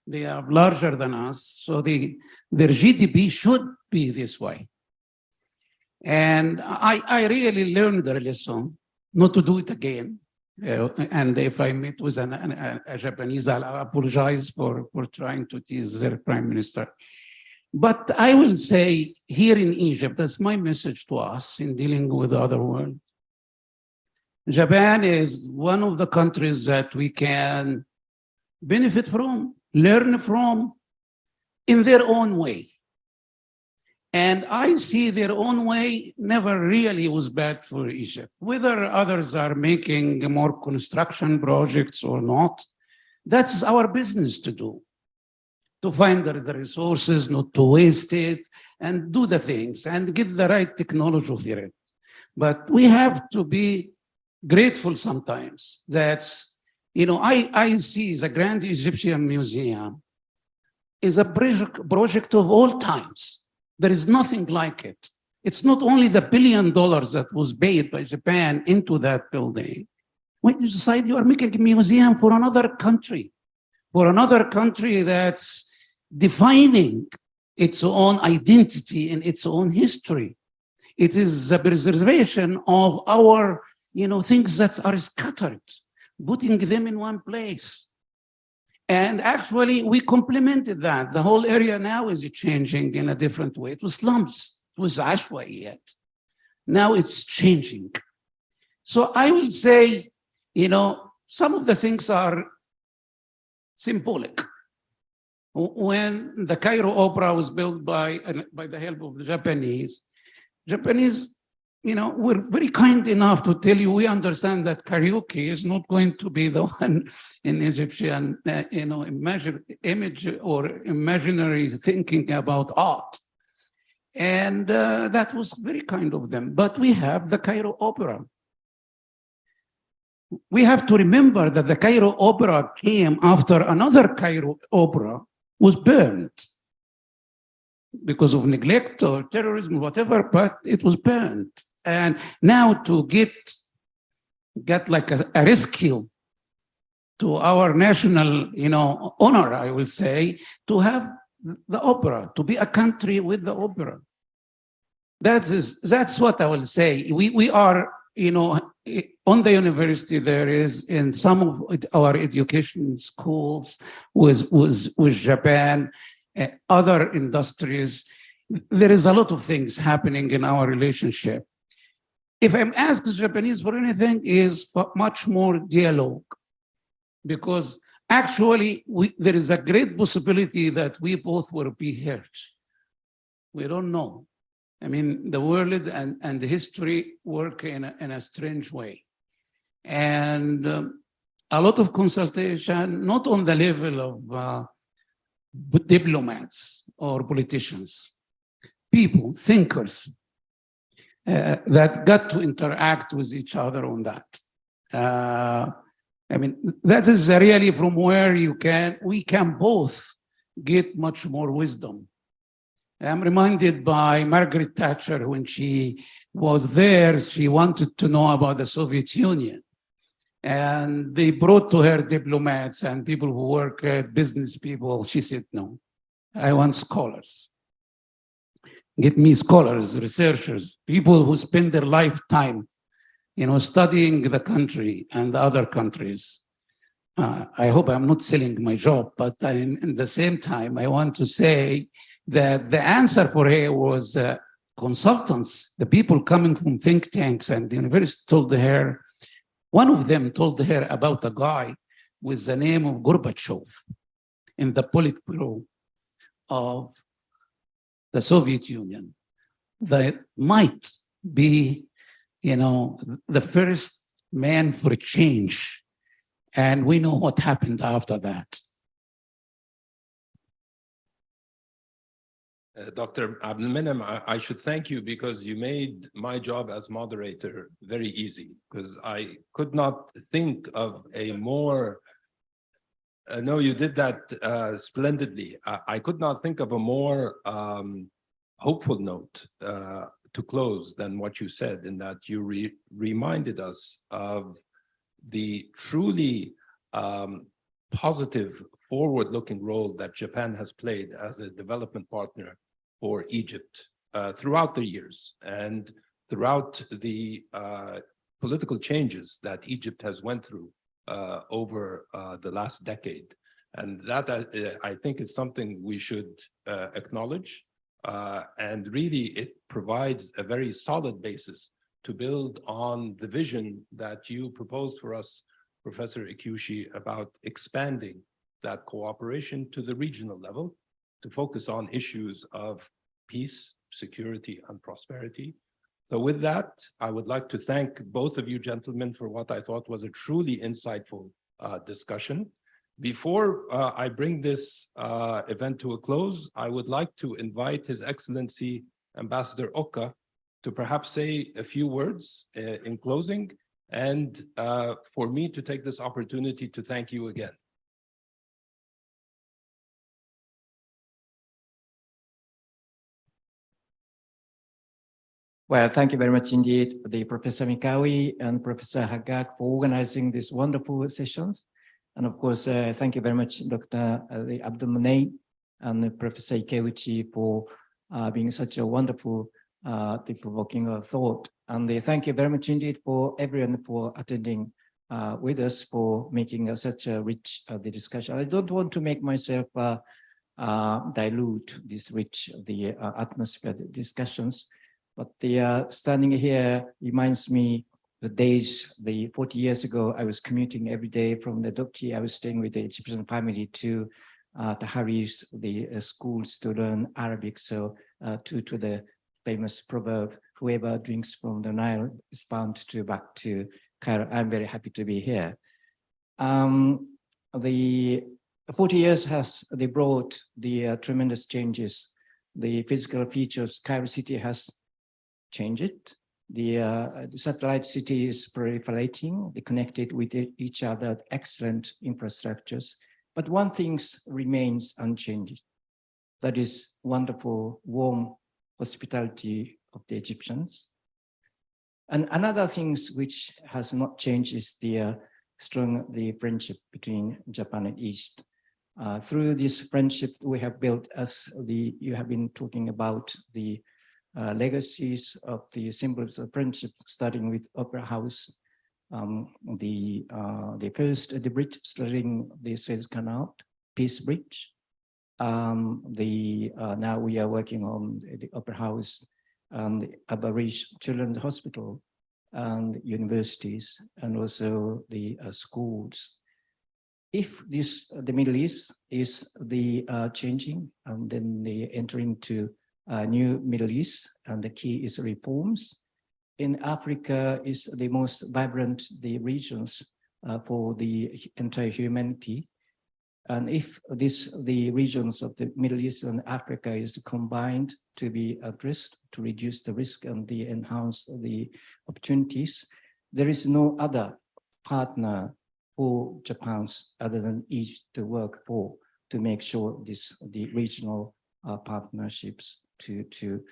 they are larger than us. So their GDP should be this way. And I really learned the lesson not to do it again. And if I meet with a Japanese, I'll apologize for trying to tease their prime minister. But I will say here in Egypt, that's my message to us in dealing with the other world. Japan is one of the countries that we can benefit from, learn from in their own way. And I see their own way never really was bad for Egypt. Whether others are making more construction projects or not, that's our business to do. To find the resources, not to waste it, and do the things, and get the right technology for it. But we have to be grateful sometimes that, I see the Grand Egyptian Museum is a project of all times. There is nothing like it. It's not only the $1 billion that was paid by Japan into that building. When you decide you are making a museum for another country that's defining its own identity and its own history. It is the preservation of our, things that are scattered, putting them in one place. And actually, we complemented that. The whole area now is changing in a different way. It was slums, it was ashway yet. Now it's changing. So I will say, some of the things are symbolic. When the Cairo Opera was built by the help of the Japanese, were very kind enough to tell you, we understand that karaoke is not going to be the one in Egyptian, image or imaginary thinking about art. And that was very kind of them. But we have the Cairo Opera. We have to remember that the Cairo Opera came after another Cairo Opera was burned because of neglect or terrorism, whatever, but it was burned. And now to get like a rescue to our national, honor, I will say, to have the opera, to be a country with the opera. That's what I will say. We are, on the university, there is in some of our education schools with Japan, other industries, there is a lot of things happening in our relationship. If I'm asked Japanese for anything, is much more dialogue, because actually there is a great possibility that we both will be hurt. We don't know. I mean, the world and the history work in a strange way. And a lot of consultation, not on the level of diplomats or politicians, people, thinkers, that got to interact with each other on that. That is really from where we can both get much more wisdom. I'm reminded by Margaret Thatcher when she was there, she wanted to know about the Soviet Union. And they brought to her diplomats and people who work, business people. She said, no, I want scholars. Get me scholars, researchers, people who spend their lifetime, studying the country and other countries. I hope I'm not selling my job, but in the same time, I want to say that the answer for her was consultants, the people coming from think tanks and the university told her, one of them told her about a guy with the name of Gorbachev in the Politburo of the Soviet Union that might be, the first man for change. And we know what happened after that. Dr. Abdelmenem, I should thank you because you made my job as moderator very easy, because I could not think of a more, no, you did that splendidly. I could not think of a more hopeful note to close than what you said, in that you reminded us of the truly positive, forward-looking role that Japan has played as a development partner for Egypt throughout the years and throughout the political changes that Egypt has went through over the last decade. And that I think is something we should acknowledge. And really, it provides a very solid basis to build on the vision that you proposed for us, Professor Ikushi, about expanding that cooperation to the regional level to focus on issues of peace, security, and prosperity. So with that, I would like to thank both of you gentlemen for what I thought was a truly insightful discussion. Before I bring this event to a close, I would like to invite His Excellency Ambassador Oka to perhaps say a few words in closing, and for me to take this opportunity to thank you again. Well, thank you very much indeed, the Professor Mikawi and Professor Haggak for organizing these wonderful sessions. And of course, thank you very much, Dr. Abdelmenem and Professor Ikeuchi for being such a wonderful, provoking thought. And thank you very much indeed for everyone for attending with us, for making such a rich the discussion. I don't want to make myself dilute this rich atmosphere discussions. But the standing here reminds me the days, 40 years ago, I was commuting every day from the Doki. I was staying with the Egyptian family to Tahrir, the schools to learn Arabic. So to the famous proverb, whoever drinks from the Nile is bound to back to Cairo. I'm very happy to be here. The 40 years they brought the tremendous changes. The physical features, Cairo city has changed. The satellite city is proliferating, they connected with each other, excellent infrastructures. But one thing remains unchanged. That is wonderful, warm hospitality of the Egyptians. And another thing which has not changed is the friendship between Japan and East. Through this friendship, we have built, as you have been talking about, the legacies of the symbols of friendship, starting with Opera House, the bridge starting the Suez Canal, Peace Bridge. Now we are working on the Opera House, the Aberystwyth Children's Hospital, and universities, and also the schools. If the Middle East is changing, and then they enter into a new Middle East, and the key is reforms. In Africa is the most vibrant regions for the entire humanity. And if the regions of the Middle East and Africa is combined to be addressed to reduce the risk and enhance the opportunities, there is no other partner for Japan's other than East to work for, to make sure the regional partnerships to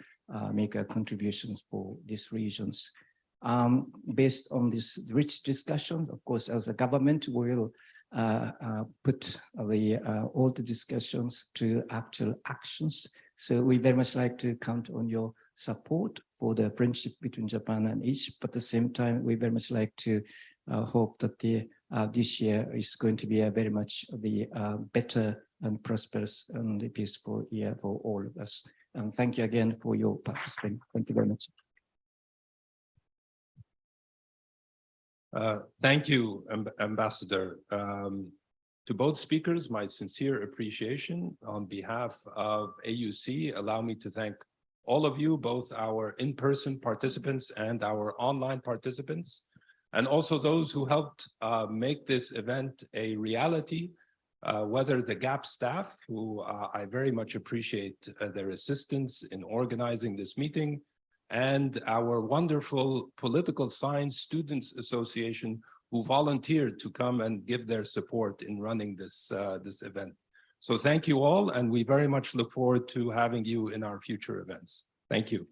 make contributions for these regions. Based on this rich discussion, of course, as a government, we will put all the discussions to actual actions. So we very much like to count on your support for the friendship between Japan and East. But at the same time, we very much like to hope that this year is going to be a very much better and prosperous and peaceful year for all of us. And thank you again for your participation. Thank you very much. Thank you, Ambassador. To both speakers, my sincere appreciation. On behalf of AUC, allow me to thank all of you, both our in-person participants and our online participants, and also those who helped make this event a reality, whether the GAPP staff, who I very much appreciate their assistance in organizing this meeting, and our wonderful Political Science Students Association, who volunteered to come and give their support in running this event. So thank you all, and we very much look forward to having you in our future events. Thank you.